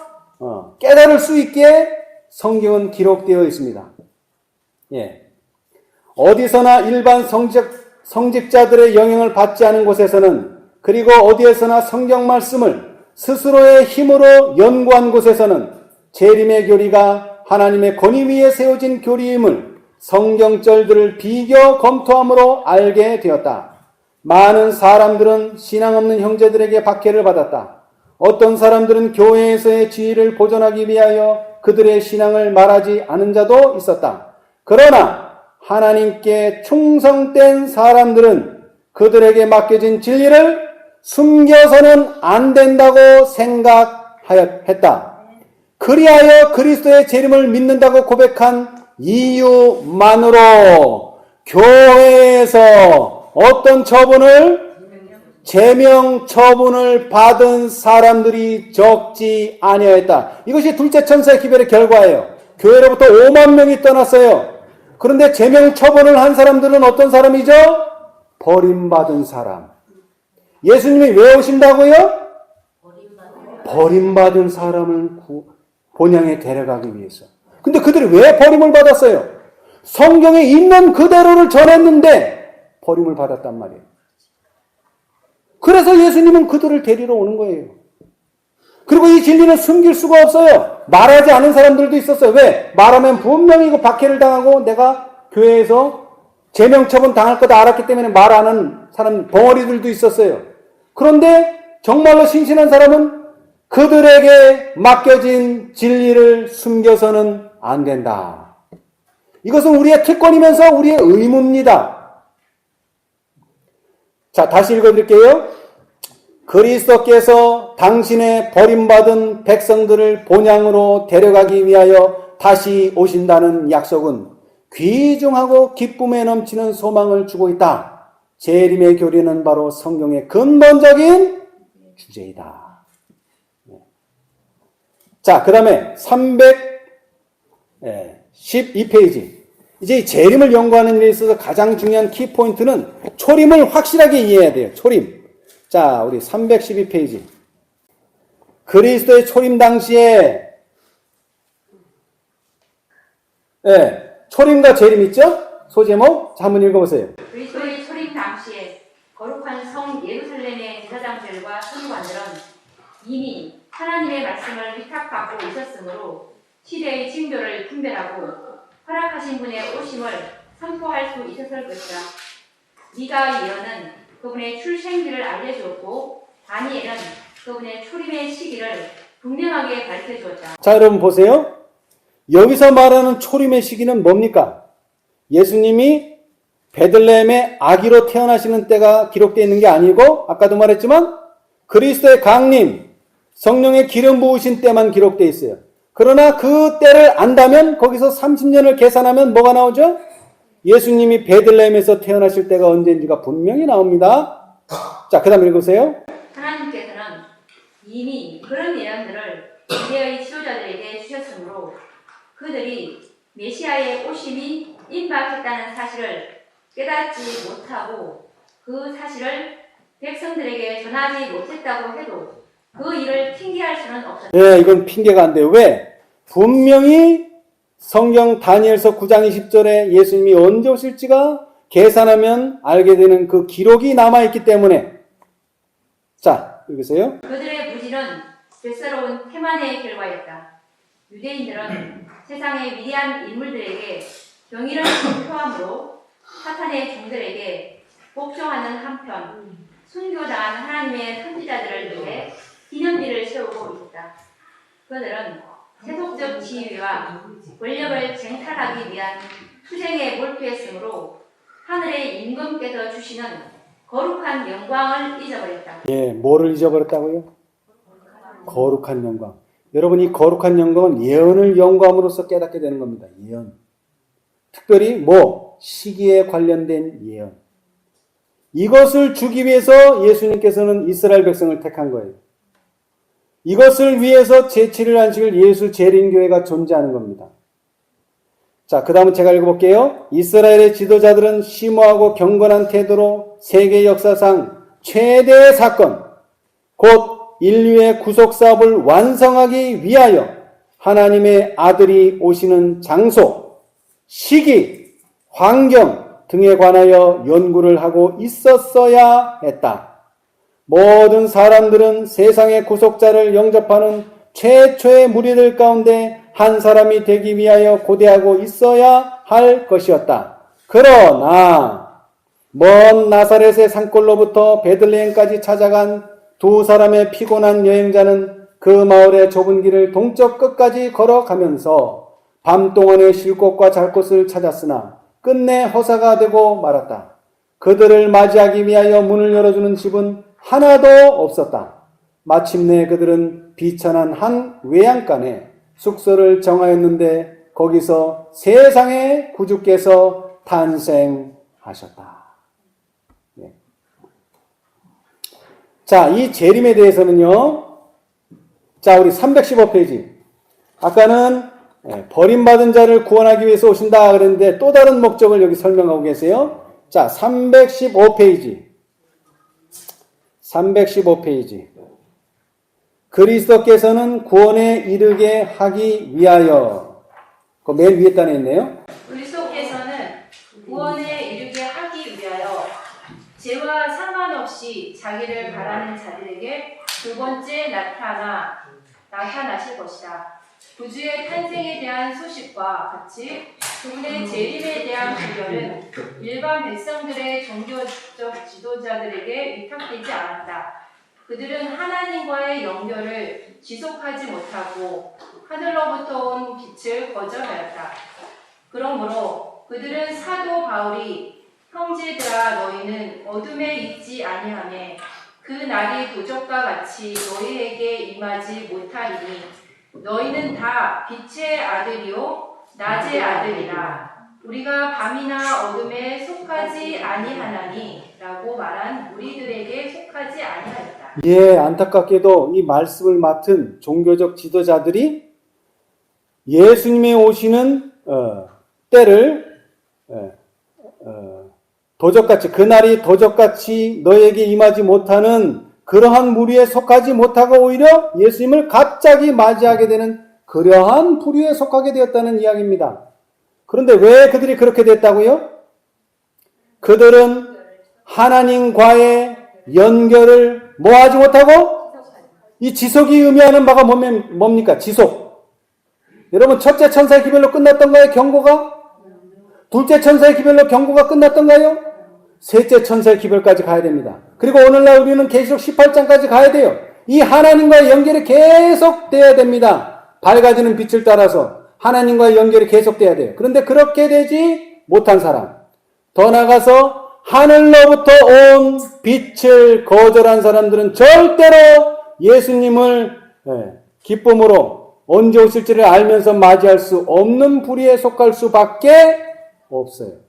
깨달을 수 있게 성경은 기록되어 있습니다. 예. 어디서나 일반 성직자들의 영향을 받지 않은 곳에서는, 그리고 어디에서나 성경 말씀을 스스로의 힘으로 연구한 곳에서는 재림의 교리가 하나님의 권위 위에 세워진 교리임을 성경절들을 비교 검토함으로 알게 되었다. 많은 사람들은 신앙 없는 형제들에게 박해를 받았다. 어떤 사람들은 교회에서의 지위를 보존하기 위하여 그들의 신앙을 말하지 않은 자도 있었다. 그러나 하나님께 충성된 사람들은 그들에게 맡겨진 진리를 숨겨서는 안 된다고 생각했다. 그리하여 그리스도의 재림을 믿는다고 고백한 이유만으로 교회에서 어떤 처분을, 제명 처분을 받은 사람들이 적지 아니하였다. 이것이 둘째 천사의 기별의 결과예요. 교회로부터 5만 명이 떠났어요. 그런데 제명 처분을 한 사람들은 어떤 사람이죠? 버림받은 사람. 예수님이 왜 오신다고요? 버림받은 사람을 본향에 데려가기 위해서. 근데 그들이 왜 버림을 받았어요? 성경에 있는 그대로를 전했는데 버림을 받았단 말이에요. 그래서 예수님은 그들을 데리러 오는 거예요. 그리고 이 진리는 숨길 수가 없어요. 말하지 않은 사람들도 있었어요. 왜? 말하면 분명히 이거 박해를 당하고 내가 교회에서 제명처분 당할 거다 알았기 때문에 말하는 사람 벙어리들도 있었어요. 그런데 정말로 신신한 사람은 그들에게 맡겨진 진리를 숨겨서는 안 된다. 이것은 우리의 특권이면서 우리의 의무입니다. 자, 다시 읽어드릴게요. 그리스도께서 당신의 버림받은 백성들을 본향으로 데려가기 위하여 다시 오신다는 약속은 귀중하고 기쁨에 넘치는 소망을 주고 있다. 재림의 교리는 바로 성경의 근본적인 주제이다. 자, 그 다음에 312페이지. 이제 재림을 연구하는 데 있어서 가장 중요한 키포인트는 초림을 확실하게 이해해야 돼요. 초림. 자, 우리 312페이지. 그리스도의 초림 당시에 초림과 재림 있죠? 소제목. 자, 한번 읽어보세요. 그리스도의 초림 당시에 거룩한 성 예루살렘의 제사장들과 서기관들은 이미 하나님의 말씀을 위탁받고 있었으므로 시대의 징조를 분별하고 허락하신 분의 오심을 선포할 수 있었을 것이다. 미가 예언은 그분의 출생기를 알려주었고 다니엘은 그분의 초림의 시기를 분명하게 밝혀주었다. 자, 여러분 보세요. 여기서 말하는 초림의 시기는 뭡니까? 예수님이 베들레헴의 아기로 태어나시는 때가 기록되어 있는 게 아니고 아까도 말했지만 그리스도의 강림, 성령의 기름 부으신 때만 기록되어 있어요. 그러나 그 때를 안다면 거기서 30년을 계산하면 뭐가 나오죠? 예수님이 베들레헴에서 태어나실 때가 언제인지가 분명히 나옵니다. 자, 그 다음에 읽으세요. 하나님께서는 이미 그런 예언들을 유대의 지도자들에게 주셨으므로 그들이 메시아의 오심이 임박했다는 사실을 깨닫지 못하고 그 사실을 백성들에게 전하지 못했다고 해도 그 일을 핑계할 수는 없었다. 네, 이건 핑계가 안 돼요. 왜? 분명히 성경 다니엘서 9장 20절에 예수님이 언제 오실지가 계산하면 알게 되는 그 기록이 남아있기 때문에. 자, 읽으세요. 그들의 무지는 죄스러운 태만의 결과였다. 유대인들은 세상의 위대한 인물들에게 경의를 표함으로 사탄의 종들에게 복종하는 한편 순교당한 하나님의 선지자들을 위해 기념비를 세우고 있다. 그들은 세속적 지위와 권력을 쟁탈하기 위한 투쟁에 몰두했으므로 하늘의 임금께서 주시는 거룩한 영광을 잊어버렸다. 예, 뭐를 잊어버렸다고요? 거룩한 영광. 여러분, 이 거룩한 영광은 예언을 연구함으로써 깨닫게 되는 겁니다. 예언. 특별히 시기에 관련된 예언. 이것을 주기 위해서 예수님께서는 이스라엘 백성을 택한 거예요. 이것을 위해서 제7일 안식일 예수 재림교회가 존재하는 겁니다. 자, 그 다음은 제가 읽어볼게요. 이스라엘의 지도자들은 심오하고 경건한 태도로 세계 역사상 최대의 사건, 곧 인류의 구속사업을 완성하기 위하여 하나님의 아들이 오시는 장소, 시기, 환경 등에 관하여 연구를 하고 있었어야 했다. 모든 사람들은 세상의 구속자를 영접하는 최초의 무리들 가운데 한 사람이 되기 위하여 고대하고 있어야 할 것이었다. 그러나 먼 나사렛의 산골로부터 베들레헴까지 찾아간 두 사람의 피곤한 여행자는 그 마을의 좁은 길을 동쪽 끝까지 걸어가면서 밤 동안에 쉴 곳과 잘 곳을 찾았으나 끝내 허사가 되고 말았다. 그들을 맞이하기 위하여 문을 열어주는 집은 하나도 없었다. 마침내 그들은 비천한 한 외양간에 숙소를 정하였는데 거기서 세상의 구주께서 탄생하셨다. 네. 자, 이 재림에 대해서는요. 자, 우리 315페이지. 아까는 버림받은 자를 구원하기 위해서 오신다 그랬는데 또 다른 목적을 여기 설명하고 계세요. 자, 315페이지. 315페이지. 그리스도께서는 구원에 이르게 하기 위하여. 그 맨 위에 단에 있네요. 그리스도께서는 구원에 이르게 하기 위하여 죄와 상관없이 자기를 바라는 자들에게 두 번째 나타나실 것이다. 구주의 탄생에 대한 소식과 같이 그분의 재림에 대한 구별은 일반 백성들의 종교적 지도자들에게 위탁되지 않았다. 그들은 하나님과의 연결을 지속하지 못하고 하늘로부터 온 빛을 거절하였다. 그러므로 그들은 사도 바울이 형제들아 너희는 어둠에 있지 아니하며 그 날이 도적과 같이 너희에게 임하지 못하리니 너희는 다 빛의 아들이요 낮의 아들이라. 우리가 밤이나 어둠에 속하지 아니하나니 라고 말한 우리들에게 속하지 아니하였다. 예, 안타깝게도 이 말씀을 맡은 종교적 지도자들이 예수님의 오시는 때를 도적같이, 그날이 도적같이 너에게 임하지 못하는 그러한 무리에 속하지 못하고 오히려 예수님을 갑자기 맞이하게 되는 그러한 부류에 속하게 되었다는 이야기입니다. 그런데 왜 그들이 그렇게 됐다고요? 그들은 하나님과의 연결을 뭐하지 못하고 이 지속이 의미하는 바가 뭡니까? 지속. 여러분 첫째 천사의 기별로 끝났던가요? 경고가? 둘째 천사의 기별로 경고가 끝났던가요? 셋째 천사의 기별까지 가야 됩니다. 그리고 오늘날 우리는 계시록 18장까지 가야 돼요. 이 하나님과의 연결이 계속돼야 됩니다. 밝아지는 빛을 따라서 하나님과의 연결이 계속돼야 돼요. 그런데 그렇게 되지 못한 사람, 더 나아가서 하늘로부터 온 빛을 거절한 사람들은 절대로 예수님을 기쁨으로 언제 오실지를 알면서 맞이할 수 없는 부류에 속할 수밖에 없어요.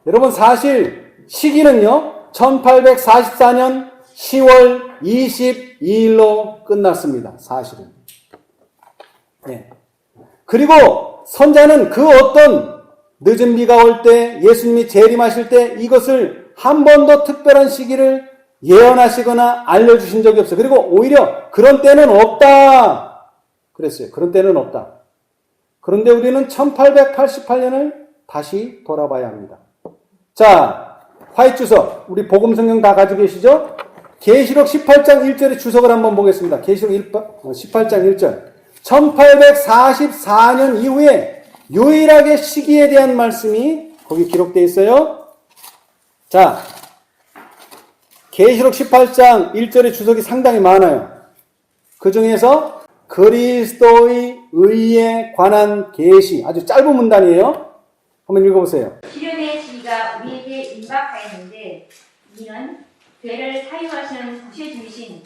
여러분 사실 시기는요 1844년 10월 22일로 끝났습니다. 사실은. 네. 그리고 선자는 그 어떤 늦은 비가 올 때 예수님이 재림하실 때 이것을 한 번도 특별한 시기를 예언하시거나 알려주신 적이 없어요. 그리고 오히려 그런 때는 없다 그랬어요. 그런 때는 없다. 그런데 우리는 1888년을 다시 돌아봐야 합니다. 자, 화이트 주석 우리 복음성경 다 가지고 계시죠? 계시록 18장 1절의 주석을 한번 보겠습니다. 계시록 18장 1절 1844년 이후에 유일하게 시기에 대한 말씀이 거기 기록되어 있어요. 자, 계시록 18장 1절의 주석이 상당히 많아요. 그 중에서 그리스도의 의에 관한 계시, 아주 짧은 문단이에요. 한번 읽어보세요. 시련의 시기가 우리에게 임박하였는데 이는 죄를 사유하시는 구세주이신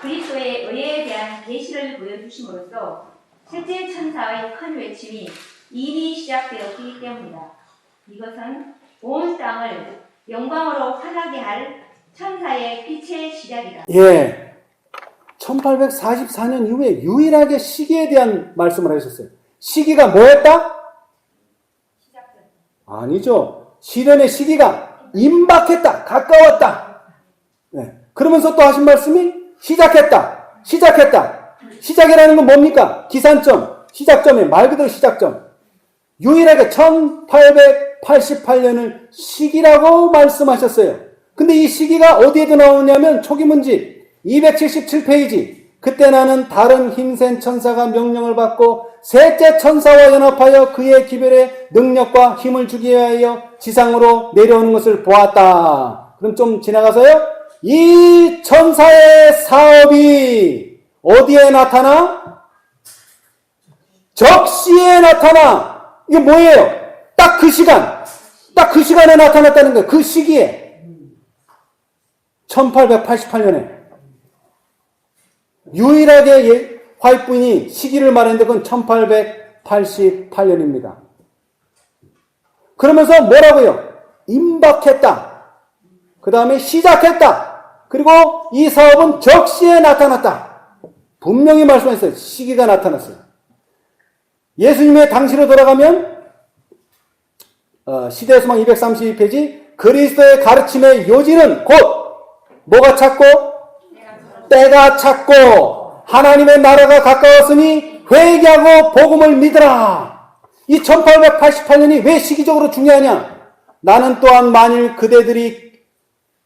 그리스도의 의에 대한 계시를 보여주심으로써 셋째 천사의 큰 외침이 이미 시작되었기 때문이다. 이것은 온 땅을 영광으로 환하게 할 천사의 빛의 시작이다. 예, 1844년 이후에 유일하게 시기에 대한 말씀을 하셨어요. 시기가 뭐였다? 아니죠. 시련의 시기가 임박했다. 가까웠다. 네. 그러면서 또 하신 말씀이 시작했다. 시작이라는 건 뭡니까? 기산점, 시작점에 말 그대로 시작점. 유일하게 1888년을 시기라고 말씀하셨어요. 근데 이 시기가 어디에도 나오냐면 초기문집 277페이지. 그때 나는 다른 힘센 천사가 명령을 받고 셋째 천사와 연합하여 그의 기별에 능력과 힘을 주기 위하여 지상으로 내려오는 것을 보았다. 그럼 좀 지나가서요. 이 천사의 사업이 어디에 나타나? 적시에 나타나. 이게 뭐예요? 딱 그 시간. 딱 그 시간에 나타났다는 거예요. 그 시기에. 1888년에. 유일하게 화이트분이 시기를 말했는데 그건 1888년입니다. 그러면서 뭐라고요? 임박했다. 그 다음에 시작했다. 그리고 이 사업은 적시에 나타났다. 분명히 말씀했어요. 시기가 나타났어요. 예수님의 당시로 돌아가면 시대의 소망 232페이지 그리스도의 가르침의 요지는 곧 뭐가 찼고 때가 찼고 하나님의 나라가 가까웠으니 회개하고 복음을 믿으라. 이 1888년이 왜 시기적으로 중요하냐? 나는 또한 만일 그대들이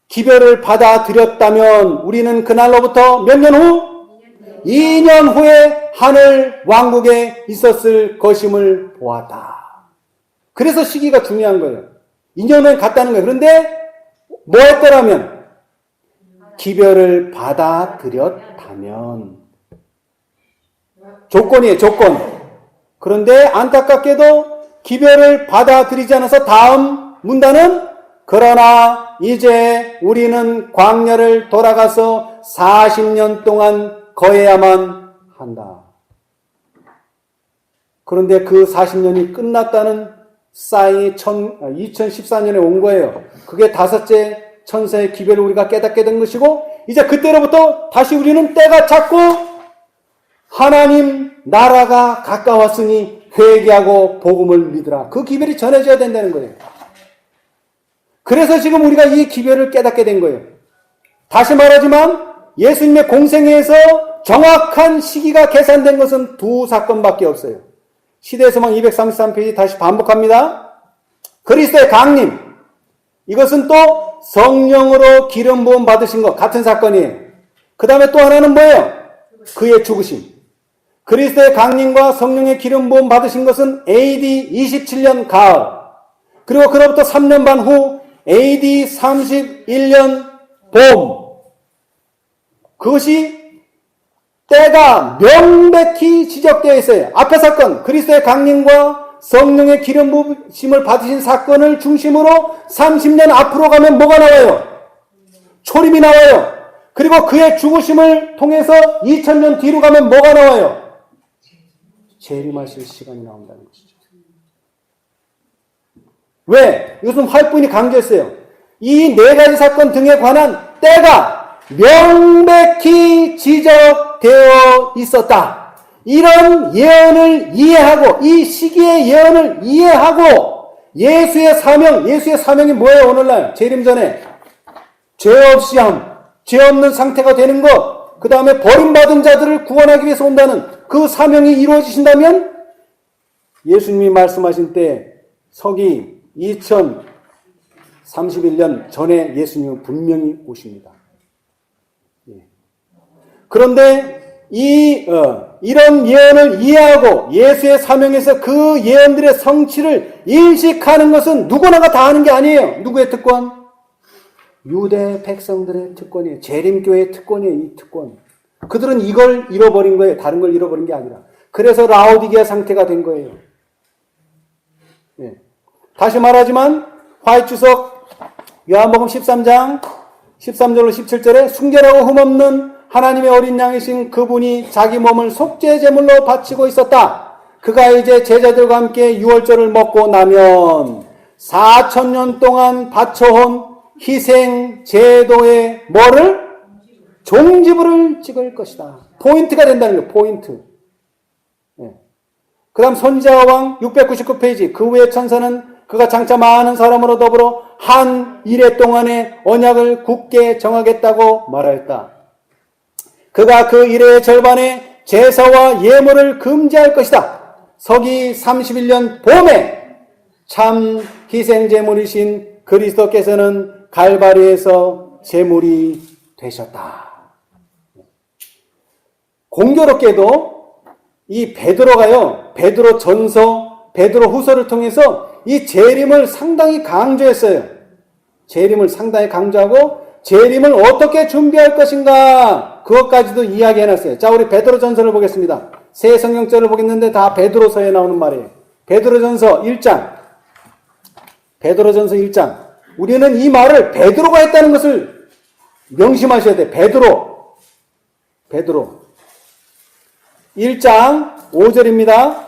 기별을 받아들였다면 우리는 그날로부터 몇 년 후? 2년 후에 하늘 왕국에 있었을 것임을 보았다. 그래서 시기가 중요한 거예요. 2년 후에 갔다는 거예요. 그런데 뭐 했더라면? 기별을 받아들였다면. 조건이에요, 조건. 그런데 안타깝게도 기별을 받아들이지 않아서 다음 문단은 그러나 이제 우리는 광야를 돌아가서 40년 동안 거해야만 한다. 그런데 그 40년이 끝났다는 사인이 2014년에 온 거예요. 그게 다섯째 천사의 기별을 우리가 깨닫게 된 것이고 이제 그때로부터 다시 우리는 때가 찼고 하나님 나라가 가까웠으니 회개하고 복음을 믿으라. 그 기별이 전해져야 된다는 거예요. 그래서 지금 우리가 이 기별을 깨닫게 된 거예요. 다시 말하지만 예수님의 공생애에서 정확한 시기가 계산된 것은 두 사건밖에 없어요. 시대의 소망 233페이지 다시 반복합니다. 그리스도의 강림. 이것은 또 성령으로 기름 부음 받으신 것 같은 사건이에요. 그 다음에 또 하나는 뭐예요? 그의 죽으심. 그리스도의 강림과 성령의 기름 부음 받으신 것은 AD 27년 가을. 그리고 그로부터 3년 반 후 AD 31년 봄. 그것이 때가 명백히 지적되어 있어요. 앞의 사건, 그리스도의 강림과 성령의 기름 부으심을 받으신 사건을 중심으로 30년 앞으로 가면 뭐가 나와요? 초림이 나와요. 그리고 그의 죽으심을 통해서 2000년 뒤로 가면 뭐가 나와요? 재림하실 시간이 나온다는 것이죠. 왜? 이것은 화이트분이 강조했어요. 이 네 가지 사건 등에 관한 때가 명백히 지적되어 있었다. 이런 예언을 이해하고 이 시기의 예언을 이해하고 예수의 사명이 뭐예요? 오늘날 재림 전에 죄 없이 함, 죄 없는 상태가 되는 것, 그 다음에 버림받은 자들을 구원하기 위해서 온다는 그 사명이 이루어지신다면 예수님이 말씀하신 때 서기 2031년 전에 예수님은 분명히 오십니다. 그런데 이런 예언을 이해하고 예수의 사명에서 그 예언들의 성취를 인식하는 것은 누구나가 다 하는 게 아니에요. 누구의 특권? 유대 백성들의 특권이에요. 재림교회의 특권이에요. 이 특권. 그들은 이걸 잃어버린 거예요. 다른 걸 잃어버린 게 아니라. 그래서 라오디게아 상태가 된 거예요. 다시 말하지만 화이트주석 요한복음 13장 13절로 17절에 순결하고 흠없는 하나님의 어린 양이신 그분이 자기 몸을 속죄 제물로 바치고 있었다. 그가 이제 제자들과 함께 유월절을 먹고 나면 4000년 동안 바쳐온 희생 제도의 뭐를? 종지부를 찍을 것이다. 포인트가 된다는 거예요. 포인트. 그 다음 선지자왕 699페이지 그 후에 천사는 그가 장차 많은 사람으로 더불어 한 이래 동안의 언약을 굳게 정하겠다고 말하였다. 그가 그 이래의 절반에 제사와 예물을 금지할 것이다. 서기 31년 봄에 참 희생제물이신 그리스도께서는 갈바리에서 제물이 되셨다. 공교롭게도 이 베드로가요, 베드로 전서, 베드로 후서를 통해서 이 재림을 상당히 강조했어요. 재림을 상당히 강조하고 재림을 어떻게 준비할 것인가 그것까지도 이야기해놨어요. 자, 우리 베드로전서를 보겠습니다. 새 성경절을 보겠는데 다 베드로서에 나오는 말이에요. 베드로전서 1장. 베드로전서 1장. 우리는 이 말을 베드로가 했다는 것을 명심하셔야 돼요. 베드로. 1장 5절입니다.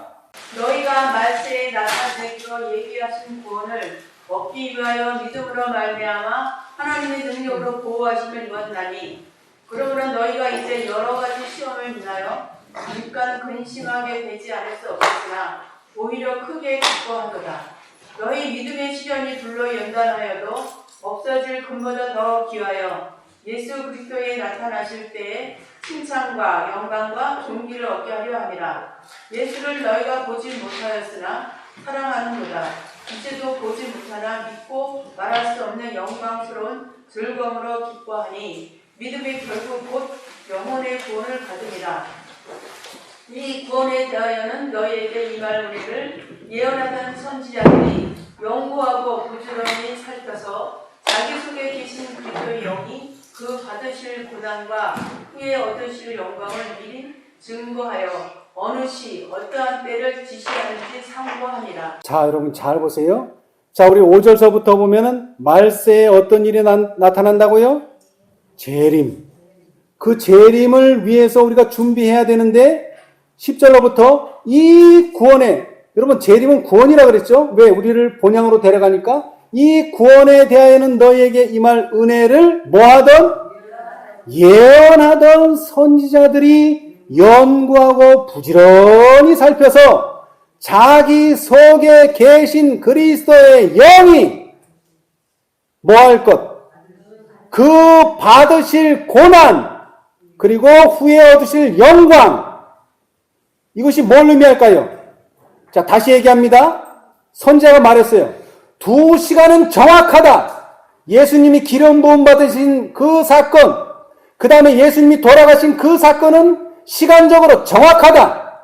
너희가 말세에 나타내기로 얘기하신 구원을 얻기 위하여 믿음으로 말미암아 하나님의 능력으로 보호하심을 입었나니 그러므로 너희가 이제 여러 가지 시험을 인하여 잠깐 근심하게 되지 않을 수 없으나 오히려 크게 기뻐하도다. 너희 믿음의 시련이 불로 연단하여도 없어질 금보다 더 귀하여 예수 그리스도에 나타나실 때에 칭찬과 영광과 존귀를 얻게 하려 함이라. 예수를 너희가 보지 못하였으나 사랑하는도다. 이제도 보지 못하나 믿고 말할 수 없는 영광스러운 즐거움으로 기뻐하니 믿음이 결국 곧 영혼의 구원을 받으리라. 이 구원에 대하여는 너희에게 임할 은혜를 예언하던 선지자들이 연구하고 부지런히 살펴서 자기 속에 계신 그리스도의 영이 그 받으실 고난과 후에 얻으실 영광을 미리 증거하여 어느 시 어떠한 때를 지시하는지 상고하니라. 자, 여러분 잘 보세요. 자, 우리 5절서부터 보면은 말세에 어떤 일이 나타난다고요? 재림. 그 재림을 위해서 우리가 준비해야 되는데 10절로부터 이 구원에, 여러분 재림은 구원이라 그랬죠? 왜? 우리를 본향으로 데려가니까 이 구원에 대하여는 너희에게 임할 은혜를 뭐하던? 예언하던 선지자들이 연구하고 부지런히 살펴서 자기 속에 계신 그리스도의 영이 뭐할 것? 그 받으실 고난 그리고 후에 얻으실 영광 이것이 뭘 의미할까요? 자, 다시 얘기합니다. 선지자가 말했어요. 2시간은 정확하다. 예수님이 기름 부음 받으신 그 사건, 그 다음에 예수님이 돌아가신 그 사건은 시간적으로 정확하다.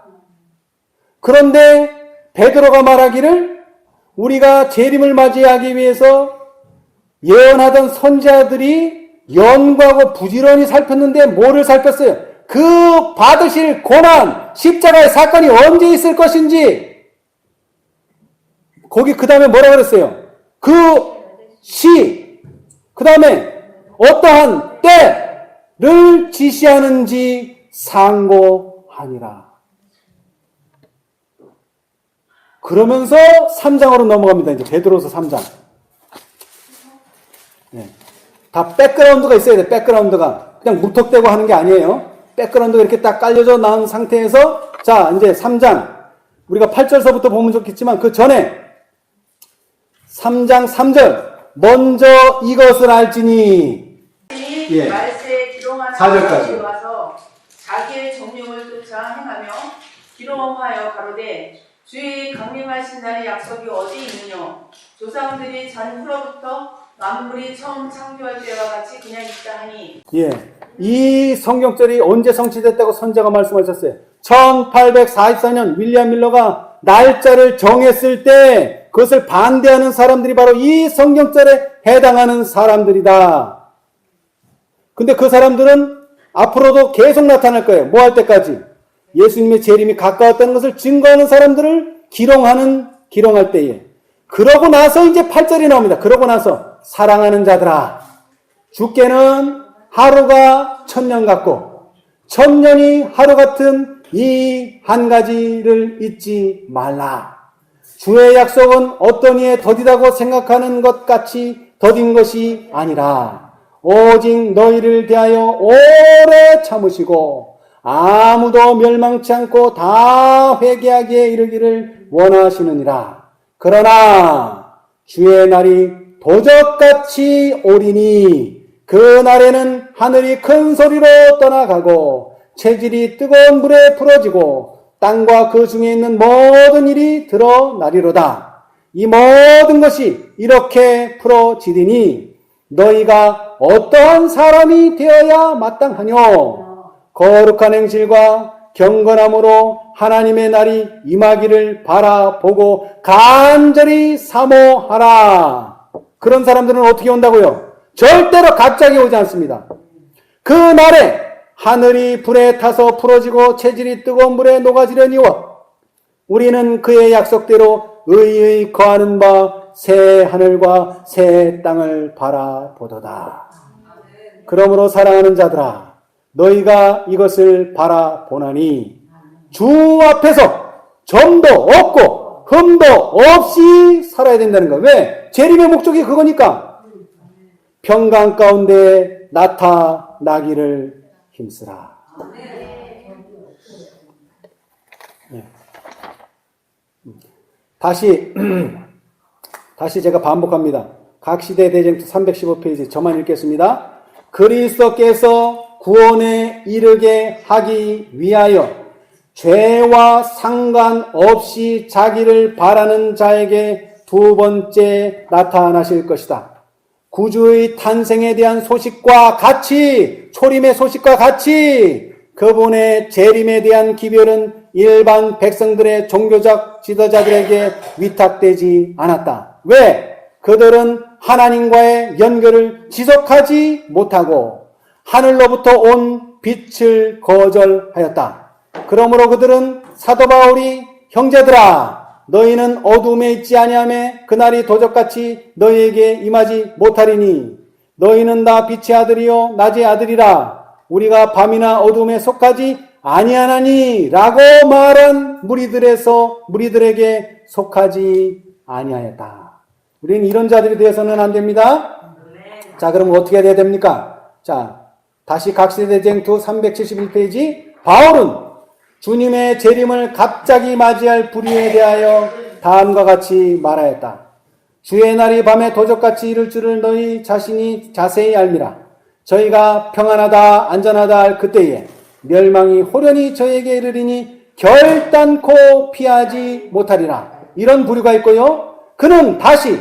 그런데 베드로가 말하기를 우리가 재림을 맞이하기 위해서 예언하던 선지자들이 연구하고 부지런히 살폈는데 뭐를 살폈어요? 그 받으실 고난, 십자가의 사건이 언제 있을 것인지 거기 그 다음에 뭐라 그랬어요? 그 시, 그 다음에 어떠한 때를 지시하는지 상고하니라. 그러면서 3장으로 넘어갑니다. 이제 베드로서 3장. 네. 다 백그라운드가 있어야 돼. 백그라운드가. 그냥 무턱대고 하는 게 아니에요. 백그라운드가 이렇게 딱 깔려져 나온 상태에서 자, 이제 3장. 우리가 8절서부터 보면 좋겠지만 그 전에 3장 3절. 먼저 이것을 알지니. 예. 말세에 기롱하는 4절까지. 사람이 와서 자기의 정령을 쫓아 행하며 기롱하여 가로되 주의 강림하신 날의 약속이 어디 있느냐? 조상들이 잔 후로부터 만물이 처음 창조할 때와 같이 그냥 있다 하니. 예. 이 성경절이 언제 성취됐다고 선지자가 말씀하셨어요. 1844년 윌리엄 밀러가 날짜를 정했을 때 그것을 반대하는 사람들이 바로 이 성경절에 해당하는 사람들이다. 근데 그 사람들은 앞으로도 계속 나타날 거예요. 뭐 할 때까지? 예수님의 재림이 가까웠다는 것을 증거하는 사람들을 기롱할 때에. 그러고 나서 이제 8절이 나옵니다. 그러고 나서 사랑하는 자들아, 주께는 하루가 1000년 같고 1000년이 하루 같은 이 한 가지를 잊지 말라. 주의 약속은 어떤 이에 더디다고 생각하는 것 같이 더딘 것이 아니라 오직 너희를 대하여 오래 참으시고 아무도 멸망치 않고 다 회개하기에 이르기를 원하시느니라. 그러나 주의 날이 도적같이 오리니 그 날에는 하늘이 큰 소리로 떠나가고 체질이 뜨거운 불에 풀어지고 땅과 그 중에 있는 모든 일이 드러나리로다. 이 모든 것이 이렇게 풀어지리니 너희가 어떠한 사람이 되어야 마땅하뇨? 거룩한 행실과 경건함으로 하나님의 날이 임하기를 바라보고 간절히 사모하라. 그런 사람들은 어떻게 온다고요? 절대로 갑자기 오지 않습니다. 그 날에 하늘이 불에 타서 풀어지고 체질이 뜨거운 물에 녹아지려니와 우리는 그의 약속대로 의의 거하는 바 새 하늘과 새 땅을 바라보도다. 그러므로 사랑하는 자들아, 너희가 이것을 바라보나니 주 앞에서 점도 없고 흠도 없이 살아야 된다는 거예요. 왜? 재림의 목적이 그거니까. 평강 가운데 나타나기를 힘쓰라. 네. 다시 제가 반복합니다. 각시대 대쟁투 315페이지 저만 읽겠습니다. 그리스도께서 구원에 이르게 하기 위하여 죄와 상관없이 자기를 바라는 자에게 두 번째 나타나실 것이다. 구주의 탄생에 대한 소식과 같이, 초림의 소식과 같이 그분의 재림에 대한 기별은 일반 백성들의 종교적 지도자들에게 위탁되지 않았다. 왜? 그들은 하나님과의 연결을 지속하지 못하고 하늘로부터 온 빛을 거절하였다. 그러므로 그들은 사도 바울이 형제들아 너희는 어둠에 있지 아니하매 그날이 도적같이 너희에게 임하지 못하리니 너희는 다 빛의 아들이요 낮의 아들이라 우리가 밤이나 어둠에 속하지 아니하나니 라고 말한 무리들에게 속하지 아니하였다. 우리는 이런 자들이 되어서는 안 됩니다. 자, 그럼 어떻게 해야 됩니까? 자, 다시 각시대쟁투 371페이지. 바울은 주님의 재림을 갑자기 맞이할 불의에 대하여 다음과 같이 말하였다. 주의 날이 밤에 도적같이 이를 줄을 너희 자신이 자세히 알미라. 저희가 평안하다 안전하다 할 그때에 멸망이 호련히 저에게 이르리니 결단코 피하지 못하리라. 이런 부류가 있고요. 그는 다시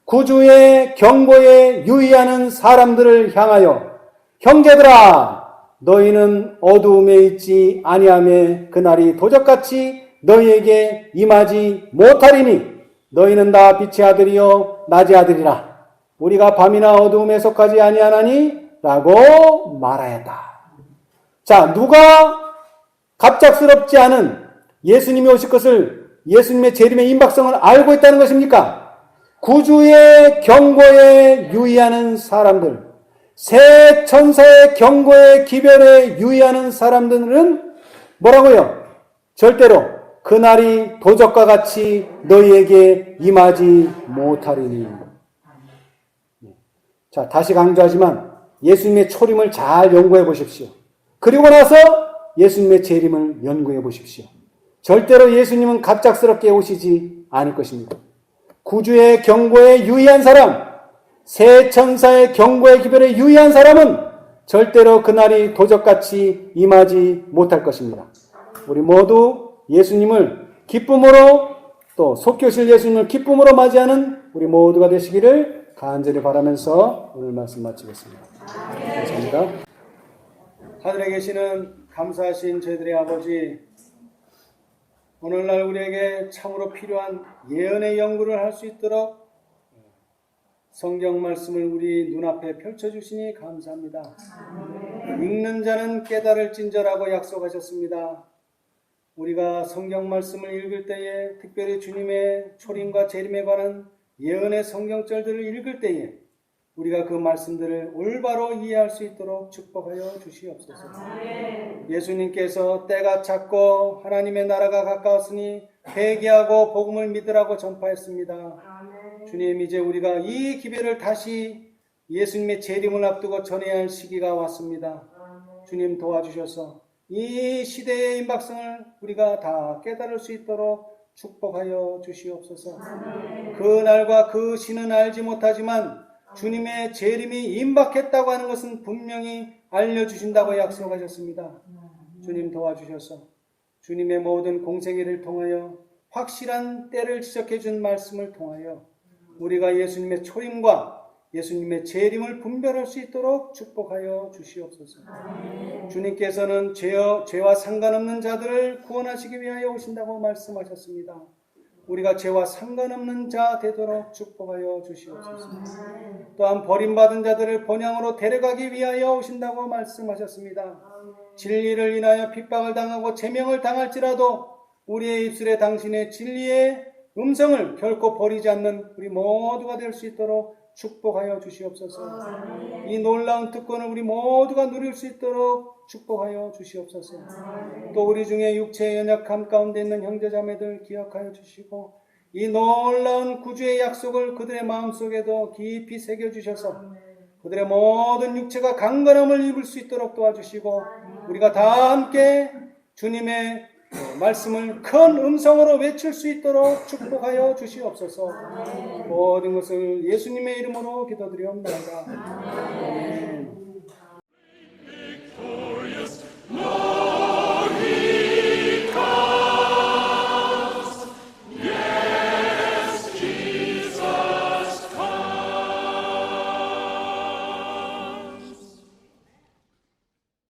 구주의 경고에 유의하는 사람들을 향하여 형제들아 너희는 어두움에 있지 아니하매 그날이 도적같이 너희에게 임하지 못하리니 너희는 다 빛의 아들이요 낮의 아들이라 우리가 밤이나 어두움에 속하지 아니하나니 라고 말하였다. 자, 누가 갑작스럽지 않은 예수님이 오실 것을 예수님의 재림의 임박성을 알고 있다는 것입니까? 구주의 경고에 유의하는 사람들, 새 천사의 경고의 기별에 유의하는 사람들은 뭐라고요? 절대로 그날이 도적과 같이 너희에게 임하지 못하리니. 자, 다시 강조하지만 예수님의 초림을 잘 연구해 보십시오. 그리고 나서 예수님의 재림을 연구해 보십시오. 절대로 예수님은 갑작스럽게 오시지 않을 것입니다. 구주의 경고에 유의한 사람, 새 천사의 경고의 기별에 유의한 사람은 절대로 그날이 도적같이 임하지 못할 것입니다. 우리 모두 예수님을 기쁨으로 또 속교실 예수님을 기쁨으로 맞이하는 우리 모두가 되시기를 간절히 바라면서 오늘 말씀 마치겠습니다. 감사합니다. 하늘에 계시는 감사하신 저희들의 아버지, 오늘날 우리에게 참으로 필요한 예언의 연구를 할 수 있도록 성경 말씀을 우리 눈앞에 펼쳐주시니 감사합니다. 읽는 자는 깨달을진저라고 약속하셨습니다. 우리가 성경 말씀을 읽을 때에 특별히 주님의 초림과 재림에 관한 예언의 성경절들을 읽을 때에 우리가 그 말씀들을 올바로 이해할 수 있도록 축복하여 주시옵소서. 예수님께서 때가 찼고 하나님의 나라가 가까웠으니 회개하고 복음을 믿으라고 전파했습니다. 주님, 이제 우리가 이 기별을 다시 예수님의 재림을 앞두고 전해야 할 시기가 왔습니다. 주님 도와주셔서 이 시대의 임박성을 우리가 다 깨달을 수 있도록 축복하여 주시옵소서. 그 날과 그 시는 알지 못하지만 주님의 재림이 임박했다고 하는 것은 분명히 알려주신다고 약속하셨습니다. 주님 도와주셔서 주님의 모든 공생애를 통하여 확실한 때를 지적해 준 말씀을 통하여 우리가 예수님의 초림과 예수님의 재림을 분별할 수 있도록 축복하여 주시옵소서. 주님께서는 죄와 상관없는 자들을 구원하시기 위하여 오신다고 말씀하셨습니다. 우리가 죄와 상관없는 자 되도록 축복하여 주시옵소서. 또한 버림받은 자들을 본향으로 데려가기 위하여 오신다고 말씀하셨습니다. 진리를 인하여 핍박을 당하고 제명을 당할지라도 우리의 입술에 당신의 진리의 음성을 결코 버리지 않는 우리 모두가 될 수 있도록 축복하여 주시옵소서. 이 놀라운 특권을 우리 모두가 누릴 수 있도록 축복하여 주시옵소서. 또 우리 중에 육체의 연약함 가운데 있는 형제자매들 기억하여 주시고 이 놀라운 구주의 약속을 그들의 마음속에도 깊이 새겨주셔서 그들의 모든 육체가 강건함을 입을 수 있도록 도와주시고 우리가 다 함께 주님의 말씀을 큰 음성으로 외칠 수 있도록 축복하여 주시옵소서. 모든 것을 예수님의 이름으로 기도드리옵나이다. 아멘.